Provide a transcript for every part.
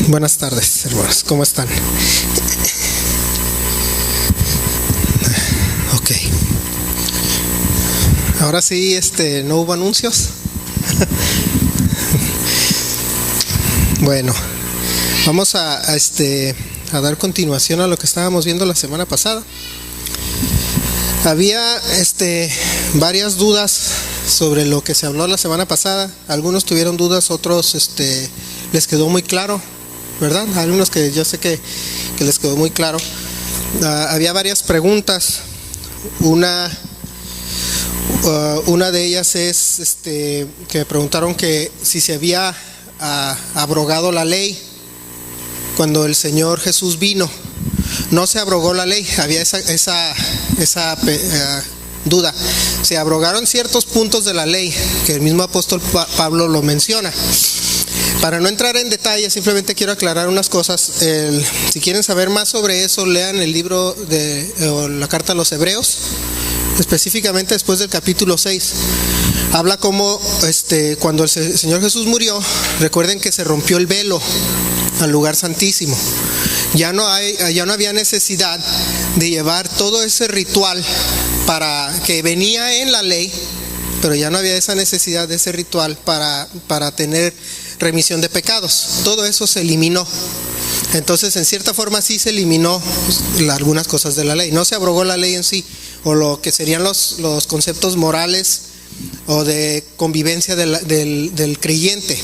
Buenas tardes, hermanos. ¿Cómo están? Ok. Ahora sí, no hubo anuncios. Bueno, vamos a dar continuación a lo que estábamos viendo la semana pasada. Había varias dudas sobre lo que se habló la semana pasada. Algunos tuvieron dudas, otros les quedó muy claro, ¿verdad? Algunos que yo sé que les quedó muy claro. Había varias preguntas. Una de ellas es que me preguntaron que si se había abrogado la ley cuando el Señor Jesús vino. No se abrogó la ley, había esa duda. Se abrogaron ciertos puntos de la ley que el mismo apóstol Pablo lo menciona. Para no entrar en detalle, simplemente quiero aclarar unas cosas. Si quieren saber más sobre eso, lean el libro o la carta a los Hebreos, específicamente después del capítulo 6. Habla como cuando el Señor Jesús murió, recuerden que se rompió el velo al lugar santísimo. Ya no había necesidad de llevar todo ese ritual para que venía en la ley, pero ya no había esa necesidad de ese ritual para tener remisión de pecados. Todo eso se eliminó. Entonces, en cierta forma sí se eliminó algunas cosas de la ley. No se abrogó la ley en sí, o lo que serían los conceptos morales o de convivencia del creyente.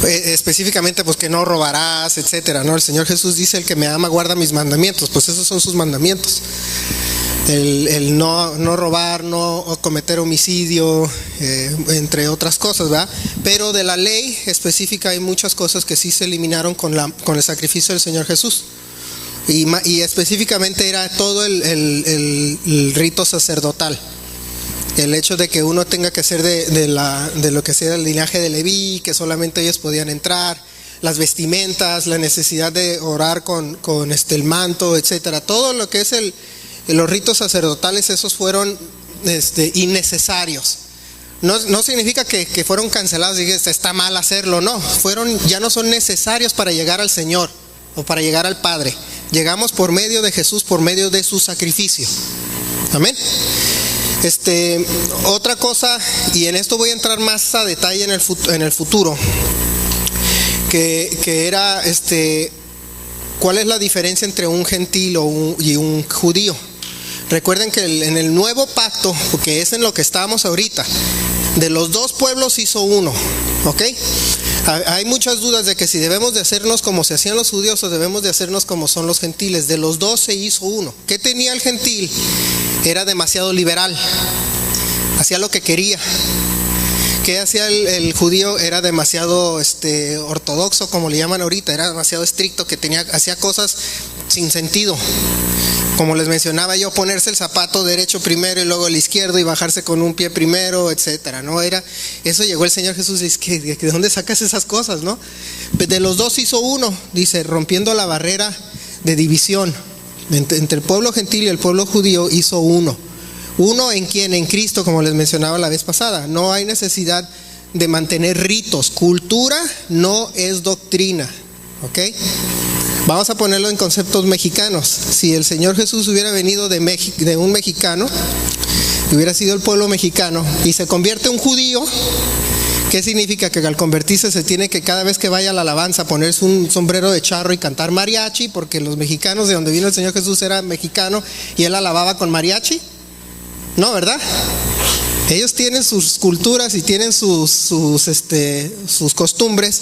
Específicamente, pues que no robarás, etcétera, ¿no? El Señor Jesús dice: el que me ama guarda mis mandamientos. Pues esos son sus mandamientos. El no robar, no cometer homicidio, entre otras cosas, ¿verdad? Pero de la ley específica hay muchas cosas que sí se eliminaron con el sacrificio del Señor Jesús. Y específicamente era todo el rito sacerdotal. El hecho de que uno tenga que ser de lo que sea el linaje de Leví, que solamente ellos podían entrar, las vestimentas, la necesidad de orar con el manto, etcétera. Todo lo que es los ritos sacerdotales, esos fueron innecesarios. No significa que fueron cancelados y que está mal hacerlo, no. Ya no son necesarios para llegar al Señor o para llegar al Padre. Llegamos por medio de Jesús, por medio de su sacrificio. Amén. Otra cosa, y en esto voy a entrar más a detalle en el futuro, que era ¿cuál es la diferencia entre un gentil y un judío? Recuerden que en el nuevo pacto, porque es en lo que estamos ahorita, de los dos pueblos hizo uno, ¿ok? Hay muchas dudas de que si debemos de hacernos como se hacían los judíos o debemos de hacernos como son los gentiles. De los dos se hizo uno. ¿Qué tenía el gentil? Era demasiado liberal, hacía lo que quería. ¿Qué hacía el judío? Era demasiado ortodoxo, como le llaman ahorita. Era demasiado estricto, hacía cosas sin sentido. Como les mencionaba yo, ponerse el zapato derecho primero y luego el izquierdo y bajarse con un pie primero, etcétera, ¿no? Eso llegó el Señor Jesús y dice: ¿de dónde sacas esas cosas, no? De los dos hizo uno, dice, rompiendo la barrera de división entre el pueblo gentil y el pueblo judío. Hizo uno. Uno en quién, en Cristo, como les mencionaba la vez pasada. No hay necesidad de mantener ritos. Cultura no es doctrina, ¿ok? Vamos a ponerlo en conceptos mexicanos. Si el Señor Jesús hubiera venido de un mexicano, hubiera sido el pueblo mexicano, y se convierte en un judío, ¿qué significa? Que al convertirse se tiene que, cada vez que vaya a la alabanza, ponerse un sombrero de charro y cantar mariachi, porque los mexicanos de donde vino el Señor Jesús era mexicano y él alababa con mariachi. No, ¿verdad? Ellos tienen sus culturas y tienen sus costumbres,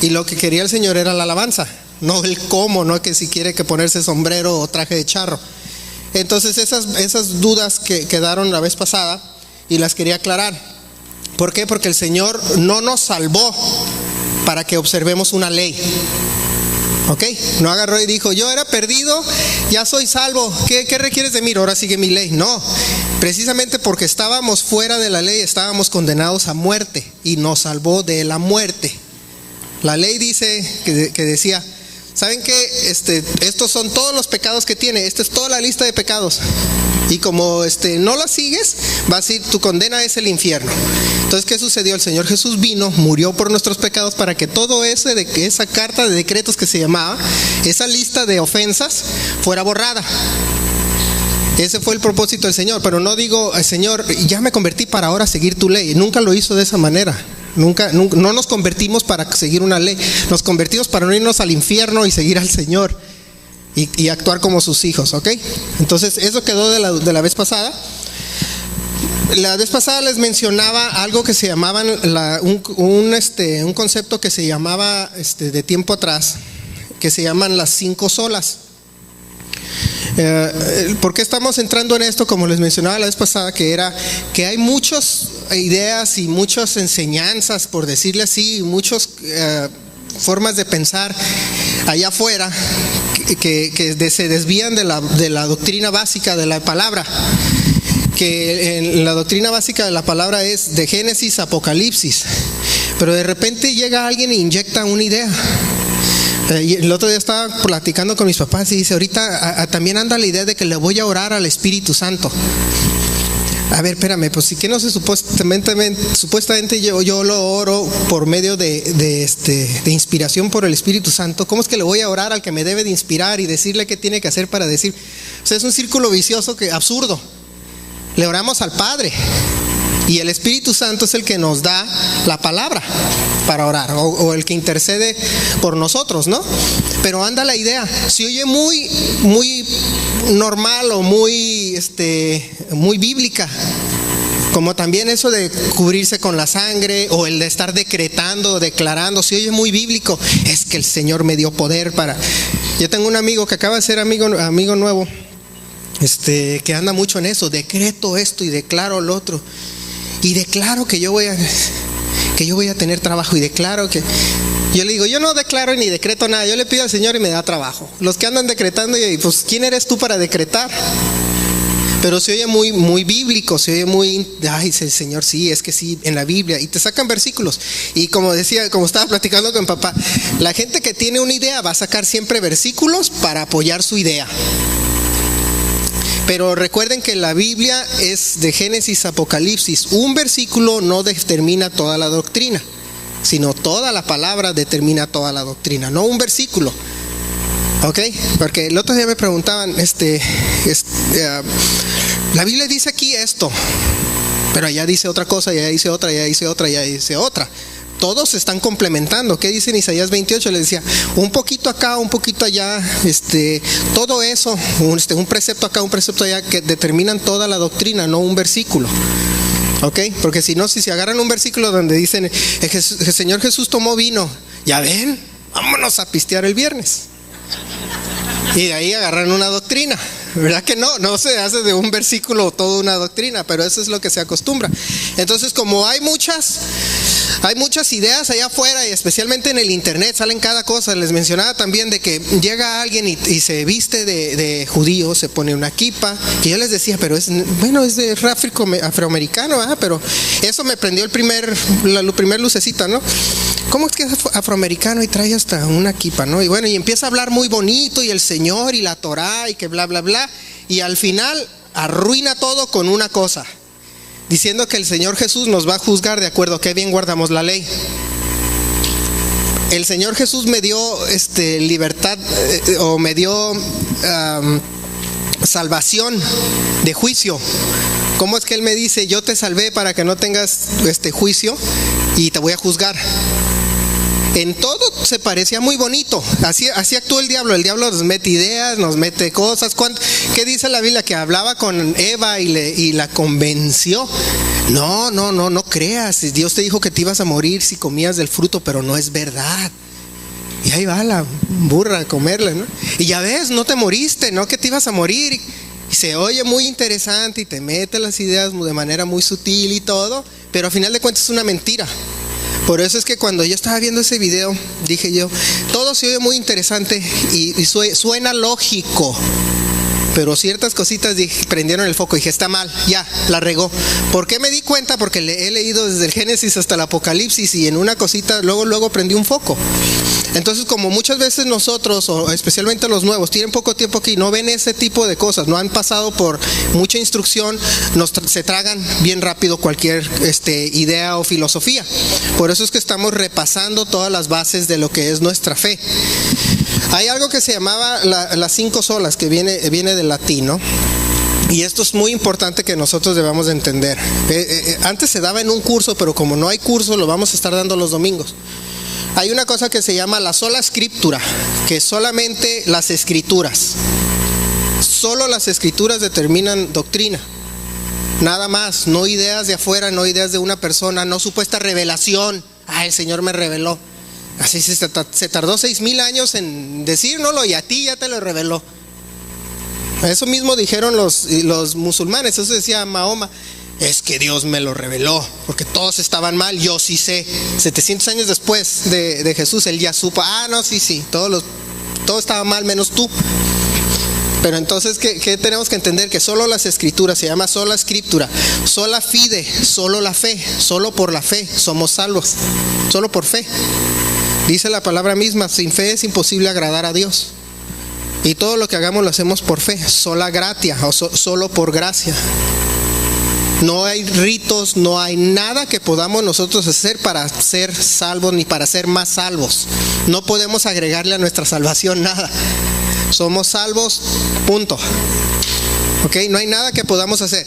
y lo que quería el Señor era la alabanza, no el cómo, no que si quiere que ponerse sombrero o traje de charro. Entonces esas dudas que quedaron la vez pasada, y las quería aclarar. ¿Por qué? Porque el Señor no nos salvó para que observemos una ley, ¿ok? No agarró y dijo: yo era perdido, ya soy salvo, ¿qué requieres de mí? Ahora sigue mi ley. No, precisamente porque estábamos fuera de la ley, estábamos condenados a muerte, y nos salvó de la muerte. La ley dice que decía: ¿saben qué? Estos son todos los pecados que tiene. Esta es toda la lista de pecados. Y como no la sigues, vas a ir, tu condena es el infierno. Entonces, ¿qué sucedió? El Señor Jesús vino, murió por nuestros pecados para que todo esa carta de decretos que se llamaba, esa lista de ofensas, fuera borrada. Ese fue el propósito del Señor. Pero no digo, Señor, ya me convertí para ahora seguir tu ley. Nunca lo hizo de esa manera. Nunca, no nos convertimos para seguir una ley. Nos convertimos para no irnos al infierno y seguir al Señor y actuar como sus hijos, ¿ok? Entonces, eso quedó de la vez pasada. La vez pasada les mencionaba algo que se llamaban un concepto que se llamaba de tiempo atrás, que se llaman las 5 solas. ¿Por qué estamos entrando en esto? Como les mencionaba la vez pasada, que hay muchas ideas y muchas enseñanzas, por decirle así, muchas formas de pensar allá afuera que se desvían de la doctrina básica de la palabra. Que en la doctrina básica de la palabra es de Génesis a Apocalipsis, pero de repente llega alguien e inyecta una idea. El otro día estaba platicando con mis papás y dice, ahorita también anda la idea de que le voy a orar al Espíritu Santo. A ver, espérame, pues si que no sé, supuestamente yo lo oro por medio de inspiración por el Espíritu Santo. ¿Cómo es que le voy a orar al que me debe de inspirar y decirle qué tiene que hacer para decir? O sea, es un círculo vicioso absurdo. Le oramos al Padre y el Espíritu Santo es el que nos da la palabra para orar, o el que intercede por nosotros, ¿no? Pero anda la idea, se oye muy, muy normal o muy bíblica, como también eso de cubrirse con la sangre, o el de estar decretando, declarando, se oye muy bíblico. Es que el Señor me dio poder para... Yo tengo un amigo que acaba de ser amigo nuevo, que anda mucho en eso, decreto esto y declaro lo otro, y declaro que yo voy a tener trabajo, y declaro que... Yo le digo, yo no declaro ni decreto nada, yo le pido al Señor y me da trabajo. Los que andan decretando, y pues ¿quién eres tú para decretar? Pero se oye muy, muy bíblico, se oye muy, ay, el Señor sí, es que sí, en la Biblia, y te sacan versículos. Y como estaba platicando con papá, la gente que tiene una idea va a sacar siempre versículos para apoyar su idea. Pero recuerden que la Biblia es de Génesis a Apocalipsis. Un versículo no determina toda la doctrina, sino toda la palabra determina toda la doctrina, no un versículo. ¿Ok? Porque el otro día me preguntaban, la Biblia dice aquí esto, pero allá dice otra cosa, allá dice otra, allá dice otra, allá dice otra. Todos se están complementando. ¿Qué dice en Isaías 28? Le decía, un poquito acá, un poquito allá, todo eso, un precepto acá, un precepto allá, que determinan toda la doctrina, no un versículo. ¿Ok? Porque si no, si se agarran un versículo donde dicen, el Señor Jesús tomó vino, ya ven, vámonos a pistear el viernes. Y de ahí agarran una doctrina. ¿Verdad que no? No se hace de un versículo toda una doctrina, pero eso es lo que se acostumbra. Entonces, como hay muchas ideas allá afuera, y especialmente en el internet salen cada cosa. Les mencionaba también de que llega alguien y se viste de judío, se pone una kipa, que yo les decía, pero es de afroamericano, pero eso me prendió la primer lucecita, ¿no? ¿Cómo es que es afroamericano y trae hasta una kipa, ¿no? Y bueno, y empieza a hablar muy bonito, y el Señor y la Torá y que bla bla bla, y al final arruina todo con una cosa, diciendo que el Señor Jesús nos va a juzgar de acuerdo a qué bien guardamos la ley. El Señor Jesús me dio libertad, o me dio salvación de juicio. ¿Cómo es que Él me dice, yo te salvé para que no tengas juicio y te voy a juzgar? En todo se parecía muy bonito. Así actúa el diablo. El diablo nos mete ideas, nos mete cosas. ¿Qué dice la Biblia? Que hablaba con Eva y la convenció. No creas. Dios te dijo que te ibas a morir si comías del fruto, pero no es verdad. Y ahí va la burra a comerla, ¿no? Y ya ves, no te moriste, no que te ibas a morir. Y se oye muy interesante y te mete las ideas de manera muy sutil y todo, pero al final de cuentas es una mentira. Por eso es que cuando yo estaba viendo ese video, dije yo, todo se oye muy interesante y suena lógico, pero ciertas cositas prendieron el foco y dije, está mal, ya, la regó. ¿Por qué me di cuenta? Porque he leído desde el Génesis hasta el Apocalipsis, y en una cosita luego prendí un foco. Entonces, como muchas veces nosotros, o especialmente los nuevos, tienen poco tiempo aquí, no ven ese tipo de cosas, no han pasado por mucha instrucción, se tragan bien rápido cualquier idea o filosofía. Por eso es que estamos repasando todas las bases de lo que es nuestra fe. Hay algo que se llamaba las 5 solas, que viene del latín, ¿no? Y esto es muy importante que nosotros debamos de entender. Antes se daba en un curso, pero como no hay curso, lo vamos a estar dando los domingos. Hay una cosa que se llama la sola scriptura, que solamente las escrituras, solo las escrituras determinan doctrina. Nada más, no ideas de afuera, no ideas de una persona, no supuesta revelación. El Señor me reveló. Así se tardó 6,000 años en decírnoslo y a ti ya te lo reveló. Eso mismo dijeron los musulmanes. Eso decía Mahoma: es que Dios me lo reveló, porque todos estaban mal, yo sí sé. 700 años después de Jesús, él ya supo: no, sí, todo estaba mal menos tú. Pero entonces, ¿qué tenemos que entender? Que solo las escrituras, se llama sola escritura, sola fide, solo la fe, solo por la fe somos salvos, solo por fe. Dice la palabra misma: sin fe es imposible agradar a Dios. Y todo lo que hagamos lo hacemos por fe, sola gratia, o solo por gracia. No hay ritos, no hay nada que podamos nosotros hacer para ser salvos ni para ser más salvos. No podemos agregarle a nuestra salvación nada. Somos salvos, punto. ¿Ok? No hay nada que podamos hacer.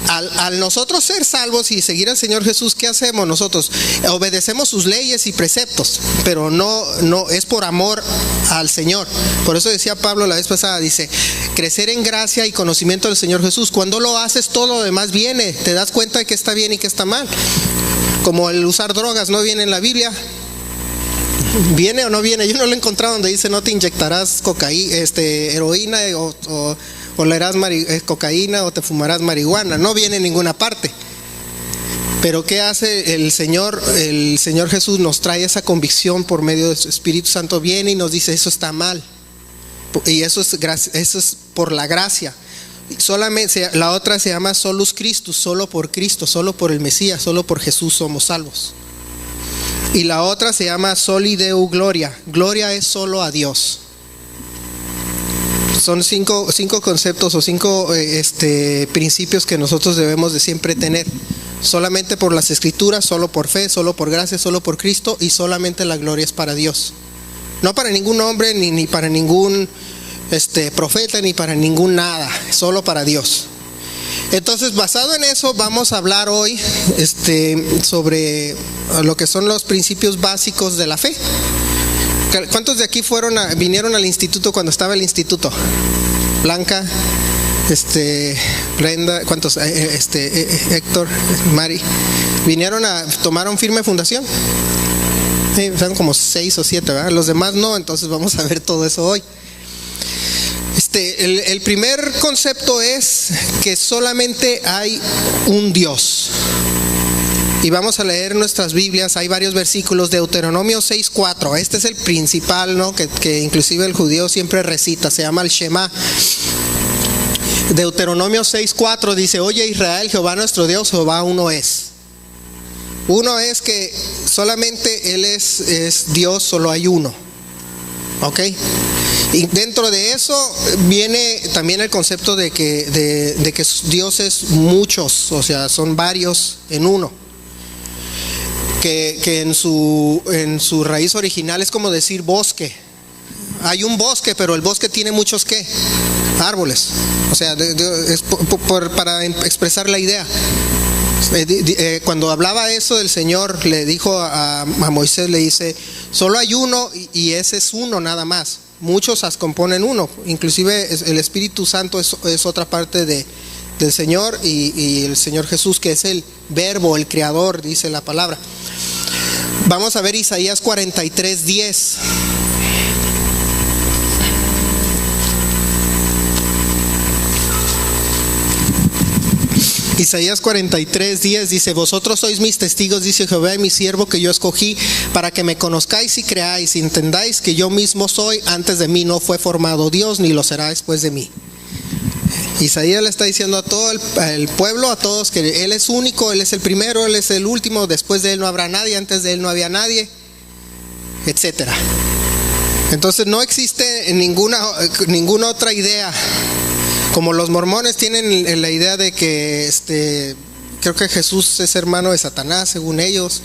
Al nosotros ser salvos y seguir al Señor Jesús, ¿qué hacemos nosotros? Obedecemos sus leyes y preceptos, pero no es por amor al Señor. Por eso decía Pablo la vez pasada, dice: crecer en gracia y conocimiento del Señor Jesús. Cuando lo haces, todo lo demás viene. Te das cuenta de que está bien y que está mal. Como el usar drogas, ¿no viene en la Biblia? ¿Viene o no viene? Yo no lo he encontrado donde dice: no te inyectarás heroína o leerás cocaína o te fumarás marihuana. No viene en ninguna parte. Pero ¿qué hace el Señor? El Señor Jesús nos trae esa convicción por medio de su Espíritu Santo. Viene y nos dice: eso está mal. Y eso es por la gracia. Solamente la otra se llama solus Christus, solo por Cristo, solo por el Mesías, solo por Jesús somos salvos. Y la otra se llama soli Deo gloria. Gloria es solo a Dios. Son cinco conceptos o 5 principios que nosotros debemos de siempre tener. Solamente por las escrituras, solo por fe, solo por gracia, solo por Cristo, y solamente la gloria es para Dios. No para ningún hombre, ni para ningún profeta, ni para ningún nada, solo para Dios. Entonces, basado en eso, vamos a hablar hoy sobre lo que son los principios básicos de la fe. ¿Cuántos de aquí vinieron al instituto cuando estaba el instituto? Blanca, Brenda, ¿cuántos? Héctor, Mari. ¿Tomaron firme fundación? Sí, son como 6 o 7, ¿verdad? Los demás no, entonces vamos a ver todo eso hoy. El primer concepto es que solamente hay un Dios. Y vamos a leer nuestras Biblias. Hay varios versículos. Deuteronomio 6:4. Este es el principal, ¿no? Que inclusive el judío siempre recita. Se llama el Shema. Deuteronomio 6:4 dice: oye Israel, Jehová nuestro Dios, Jehová uno es. Uno es que solamente Él es Dios, solo hay uno. ¿Ok? Y dentro de eso viene también el concepto de que Dios es muchos, o sea, son varios en uno. Que en su raíz original es como decir bosque. Hay un bosque, pero el bosque tiene muchos ¿qué? Árboles. O sea, es para expresar la idea. Cuando hablaba eso del Señor, le dijo a Moisés, le dice: solo hay uno y ese es uno nada más. Muchos componen uno. Inclusive el Espíritu Santo es otra parte del Señor y el Señor Jesús, que es el verbo, el creador, dice la palabra. Vamos a ver Isaías 43:10. Isaías 43:10 dice: vosotros sois mis testigos, dice Jehová, y mi siervo que yo escogí, para que me conozcáis y creáis y entendáis que yo mismo soy. Antes de mí no fue formado Dios, ni lo será después de mí. Isaías le está diciendo a todo el pueblo, a todos, que Él es único, Él es el primero, Él es el último, después de Él no habrá nadie, antes de Él no había nadie. etcétera. Entonces no existe ninguna otra idea. Como los mormones tienen la idea de que creo que Jesús es hermano de Satanás, según ellos,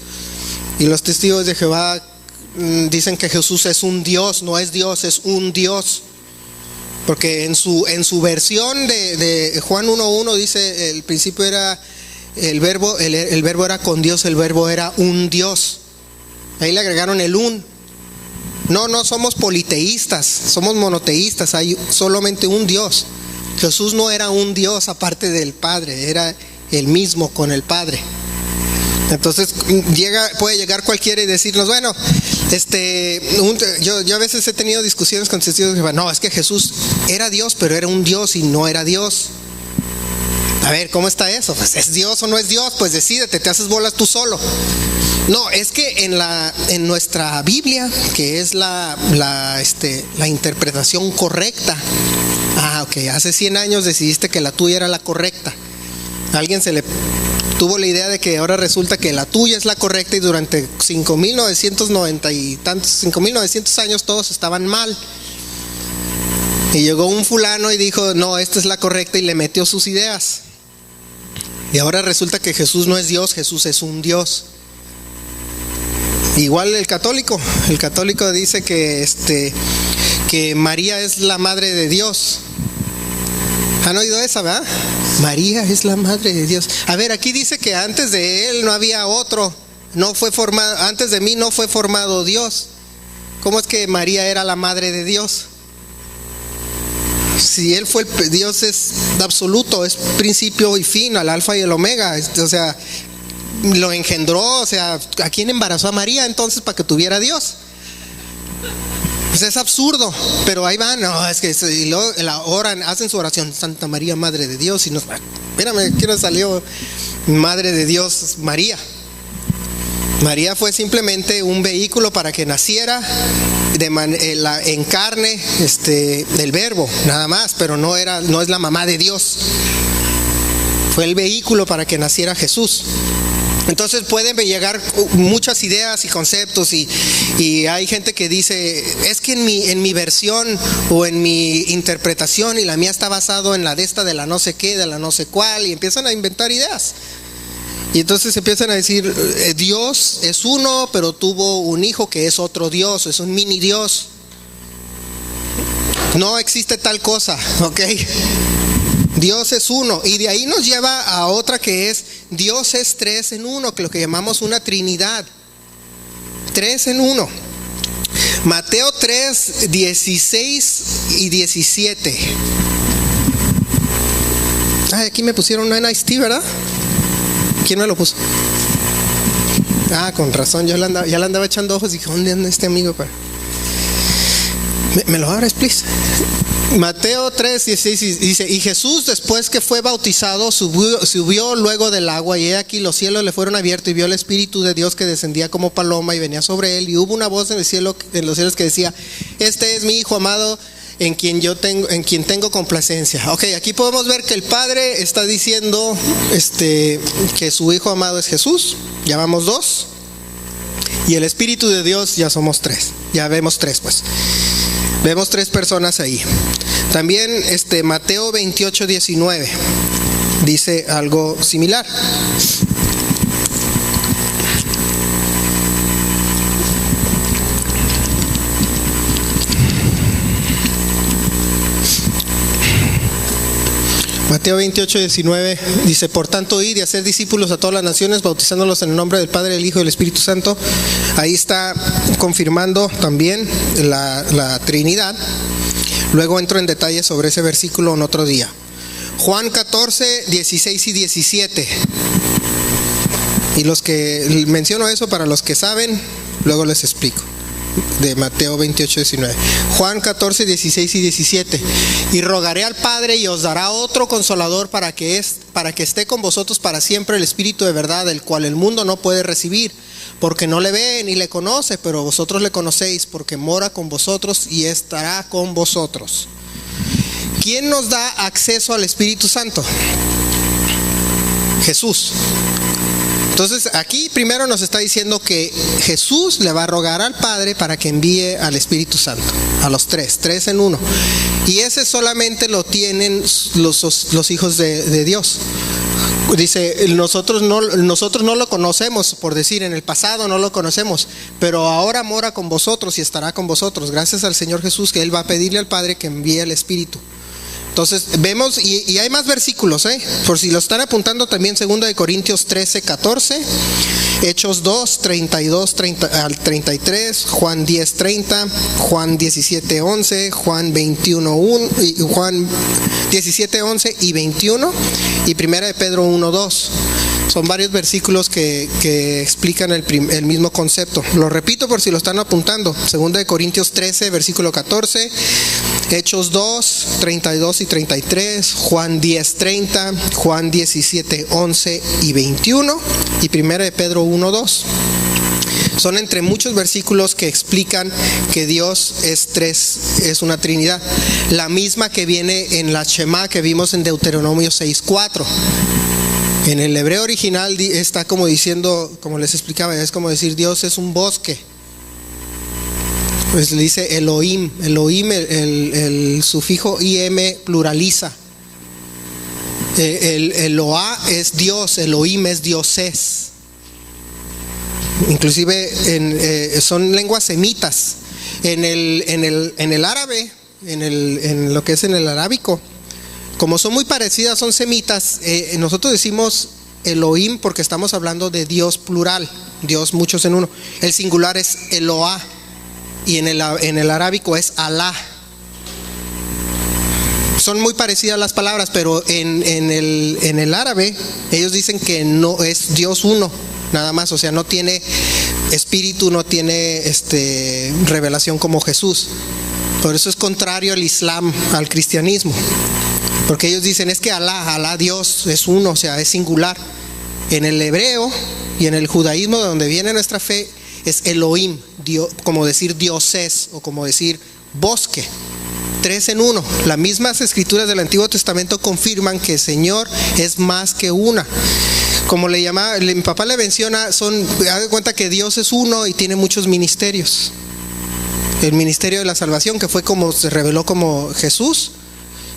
y los testigos de Jehová dicen que Jesús es un Dios, no es Dios, es un Dios. Porque en su versión de Juan 1:1 dice, el principio era el verbo era con Dios, el verbo era un Dios. Ahí le agregaron el un. No somos politeístas, somos monoteístas, hay solamente un Dios. Jesús no era un Dios aparte del Padre, era el mismo con el Padre. Entonces puede llegar cualquiera y decirnos, bueno, yo a veces he tenido discusiones con testigos de Jehová. No, es que Jesús era Dios, pero era un Dios y no era Dios. A ver, ¿cómo está eso? Pues, ¿es Dios o no es Dios? Pues decídete, te haces bolas tú solo. No, es que en nuestra Biblia, que es la interpretación correcta. Ok, hace 100 años decidiste que la tuya era la correcta. A alguien se le tuvo la idea de que ahora resulta que la tuya es la correcta, y durante 5.990 y tantos, 5.900 años todos estaban mal. Y llegó un fulano y dijo, no, esta es la correcta, y le metió sus ideas. Y ahora resulta que Jesús no es Dios, Jesús es un Dios. Igual el católico dice que María es la madre de Dios. ¿Han oído esa, verdad? María es la madre de Dios. A ver, aquí dice que antes de él no había otro, antes de mí no fue formado Dios. ¿Cómo es que María era la madre de Dios? Si él fue Dios es absoluto, es principio y fin, al alfa y el omega, o sea, lo engendró, o sea, ¿a quién embarazó a María entonces para que tuviera Dios? Pues es absurdo, pero ahí van, no, es que y luego oran, hacen su oración, Santa María, Madre de Dios, y no, espérame, ¿qué nos salió Madre de Dios María? María fue simplemente un vehículo para que naciera en carne del verbo, nada más, pero no es la mamá de Dios. Fue el vehículo para que naciera Jesús. Entonces pueden llegar muchas ideas y conceptos, y hay gente que dice, es que en mi versión o en mi interpretación, y la mía está basado en la de la no sé qué, de la no sé cuál, y empiezan a inventar ideas. Y entonces empiezan a decir, Dios es uno, pero tuvo un hijo que es otro Dios, es un mini Dios. No existe tal cosa, ¿ok? Dios es uno, y de ahí nos lleva a otra que es Dios es 3 en 1, que lo que llamamos una Trinidad. 3 en 1. Mateo 3, 16 y 17. Aquí me pusieron una Nice Tea, ¿verdad? ¿Quién me lo puso? Con razón, ya le andaba echando ojos y dije, ¿dónde anda este amigo? ¿Me lo abres, please? Mateo 3, 16 dice, y Jesús, después que fue bautizado, subió luego del agua, y he aquí los cielos le fueron abiertos, y vio el Espíritu de Dios que descendía como paloma y venía sobre él, y hubo una voz en los cielos que decía, este es mi Hijo amado, en quien tengo complacencia. Ok, aquí podemos ver que el Padre está diciendo que su Hijo amado es Jesús, ya vamos 2, y el Espíritu de Dios ya somos 3, ya vemos 3 pues. Vemos 3 personas ahí. También Mateo 28, 19 dice algo similar. Mateo 28, 19 dice, por tanto id y hacer discípulos a todas las naciones, bautizándolos en el nombre del Padre, del Hijo y del Espíritu Santo. Ahí está confirmando también la Trinidad. Luego entro en detalle sobre ese versículo en otro día. Juan 14, 16 y 17. Y los que menciono eso, para los que saben, luego les explico. De Mateo 28, 19. Juan 14, 16 y 17. Y rogaré al Padre y os dará otro consolador para que esté con vosotros para siempre, el Espíritu de verdad, el cual el mundo no puede recibir, porque no le ve ni le conoce, pero vosotros le conocéis, porque mora con vosotros y estará con vosotros. ¿Quién nos da acceso al Espíritu Santo? Jesús. Entonces aquí primero nos está diciendo que Jesús le va a rogar al Padre para que envíe al Espíritu Santo, a los tres en uno. Y ese solamente lo tienen los hijos de Dios. Dice, nosotros no lo conocemos, por decir, en el pasado no lo conocemos, pero ahora mora con vosotros y estará con vosotros, gracias al Señor Jesús, que Él va a pedirle al Padre que envíe el Espíritu. Entonces vemos, y hay más versículos, por si lo están apuntando también, 2 Corintios 13, 14, Hechos 2, 32 al 33, Juan 10, 30, Juan 17, 11, Juan 21, 1, Juan 17, 11 y 21, y 1 Pedro 1, 2. Son varios versículos que explican el mismo concepto. Lo repito por si lo están apuntando. 2 Corintios 13, versículo 14, Hechos 2, 32 y 33, Juan 10, 30, Juan 17, 11 y 21, y 1 Pedro 1, 2. Son entre muchos versículos que explican que Dios es una Trinidad. La misma que viene en la Shema que vimos en Deuteronomio 6, 4. En el hebreo original está como diciendo, como les explicaba, es como decir Dios es un bosque. Pues le dice Elohim. Elohim, el sufijo im pluraliza. El Eloah es Dios, Elohim es dioses. Inclusive son lenguas semitas. En el árabe, en lo que es en el arábico, como son muy parecidas, son semitas, nosotros decimos Elohim porque estamos hablando de Dios plural, Dios muchos en uno. El singular es Eloah, y en el arábico es Alá. Son muy parecidas las palabras, pero en el árabe ellos dicen que no es Dios uno, nada más, o sea, no tiene espíritu, no tiene revelación como Jesús. Por eso es contrario al Islam, al cristianismo. Porque ellos dicen es que Alá Dios es uno, o sea, es singular. En el hebreo y en el judaísmo, de donde viene nuestra fe, es Elohim, Dios, como decir dioses o como decir bosque. 3 en 1. Las mismas escrituras del Antiguo Testamento confirman que el Señor es más que una. Como le llamaba, mi papá le menciona, haz de cuenta que Dios es uno y tiene muchos ministerios. El ministerio de la salvación, que fue como se reveló como Jesús.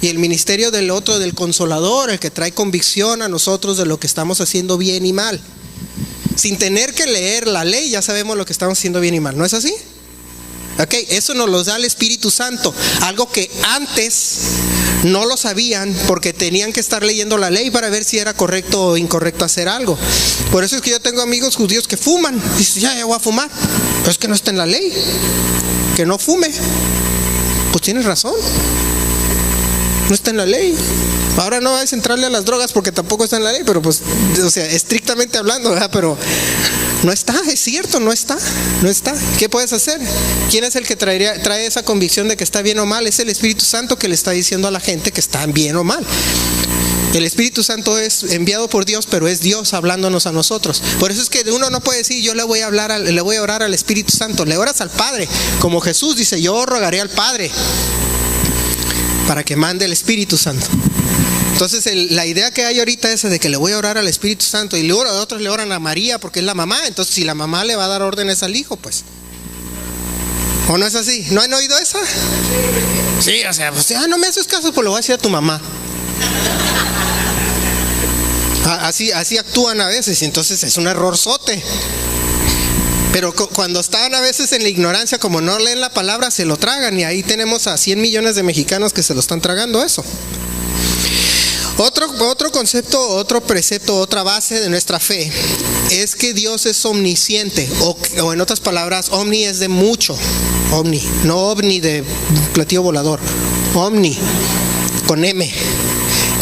Y el ministerio del otro, del Consolador, el que trae convicción a nosotros de lo que estamos haciendo bien y mal. Sin tener que leer la ley, ya sabemos lo que estamos haciendo bien y mal, ¿no es así? Ok, eso nos lo da el Espíritu Santo. Algo que antes no lo sabían porque tenían que estar leyendo la ley para ver si era correcto o incorrecto hacer algo. Por eso es que yo tengo amigos judíos que fuman. Dicen, ya voy a fumar. Pero es que no está en la ley que no fume. Pues tienes razón. No está en la ley. Ahora no vas a entrarle a las drogas porque tampoco está en la ley, pero pues, o sea, estrictamente hablando, ¿verdad? Pero no está, es cierto, no está. ¿Qué puedes hacer? ¿Quién es el que trae esa convicción de que está bien o mal? Es el Espíritu Santo que le está diciendo a la gente que está bien o mal. El Espíritu Santo es enviado por Dios, pero es Dios hablándonos a nosotros. Por eso es que uno no puede decir, yo le voy a orar al Espíritu Santo. Le oras al Padre, como Jesús dice, yo rogaré al Padre para que mande el Espíritu Santo. Entonces la idea que hay ahorita es de que le voy a orar al Espíritu Santo, y luego otros le oran a María porque es la mamá. Entonces si la mamá le va a dar órdenes al hijo, pues, ¿o no es así? ¿No han oído esa? Sí, o sea, pues, no me haces caso, pues lo voy a decir a tu mamá. Así actúan a veces, y entonces es un errorzote. Pero cuando están a veces en la ignorancia, como no leen la palabra, se lo tragan, y ahí tenemos a 100 millones de mexicanos que se lo están tragando eso. Otro concepto, otro precepto, otra base de nuestra fe es que Dios es omnisciente, o en otras palabras, omni es de mucho, omni, no ovni de platillo volador, omni con M,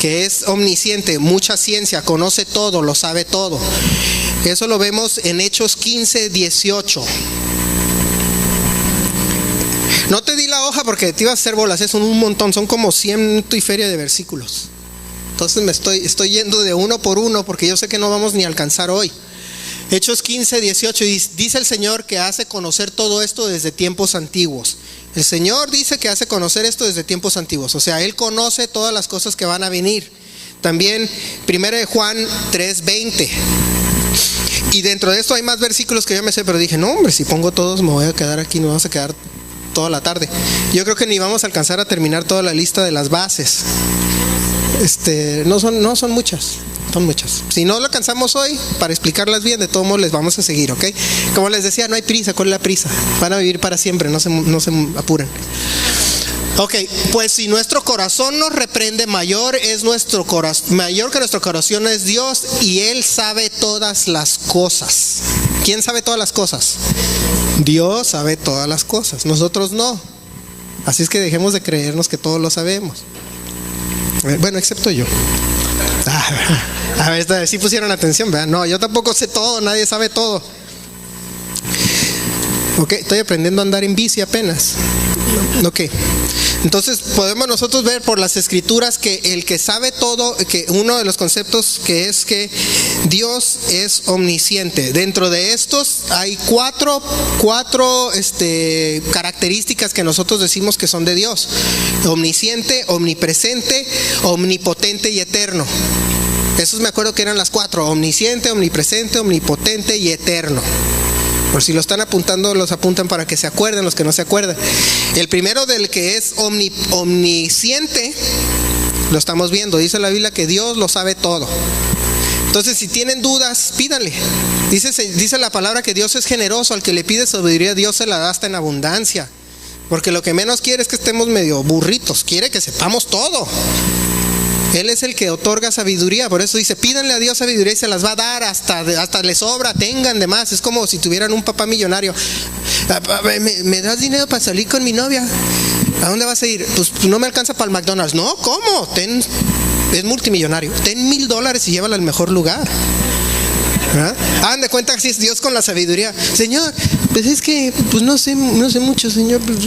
que es omnisciente, mucha ciencia, conoce todo, lo sabe todo. Eso lo vemos en Hechos 15, 18. No te di la hoja porque te iba a hacer bolas, son un montón, son como 100 y feria de versículos. Entonces me estoy yendo de uno por uno porque yo sé que no vamos ni a alcanzar hoy. Hechos 15, 18, dice el Señor que hace conocer todo esto desde tiempos antiguos. El Señor dice que hace conocer esto desde tiempos antiguos, o sea, Él conoce todas las cosas que van a venir. También 1 Juan 3, 20. Y dentro de esto hay más versículos que yo me sé, pero dije, no hombre, si pongo todos me voy a quedar aquí, nos vamos a quedar toda la tarde. Yo creo que ni vamos a alcanzar a terminar toda la lista de las bases. No son muchas. Son muchas. Si no lo alcanzamos hoy, para explicarlas bien, de todos modos les vamos a seguir, ¿ok? Como les decía, no hay prisa. ¿Cuál es la prisa? Van a vivir para siempre, no se apuren. Ok, pues si nuestro corazón nos reprende, mayor que nuestro corazón es Dios, y Él sabe todas las cosas. ¿Quién sabe todas las cosas? Dios sabe todas las cosas, nosotros no. Así es que dejemos de creernos que todos lo sabemos. Bueno, excepto yo. A ver, sí pusieron atención, ¿verdad? No, yo tampoco sé todo, nadie sabe todo. Ok, estoy aprendiendo a andar en bici apenas. Ok, entonces podemos nosotros ver por las escrituras que el que sabe todo, que uno de los conceptos que es que Dios es omnisciente. Dentro de estos hay cuatro características que nosotros decimos que son de Dios: omnisciente, omnipresente, omnipotente y eterno. Esos me acuerdo que eran las cuatro: omnisciente, omnipresente, omnipotente y eterno. Por si lo están apuntando, los apuntan para que se acuerden los que no se acuerdan. El primero, del que es omnisciente, lo estamos viendo. Dice la Biblia que Dios lo sabe todo. Entonces, si tienen dudas, pídanle. Dice la palabra que Dios es generoso. Al que le pide sabiduría, Dios se la da hasta en abundancia. Porque lo que menos quiere es que estemos medio burritos. Quiere que sepamos todo. Él es el que otorga sabiduría. Por eso dice, pídanle a Dios sabiduría y se las va a dar, hasta les sobra, tengan de más. Es como si tuvieran un papá millonario. ¿Me das dinero para salir con mi novia? ¿A dónde vas a ir? Pues no me alcanza para el McDonald's. No, ¿cómo? Es multimillonario. Ten $1,000 y llévala al mejor lugar. Hagan de cuenta que si es Dios con la sabiduría. Señor, pues es que pues no sé mucho, Señor, pues,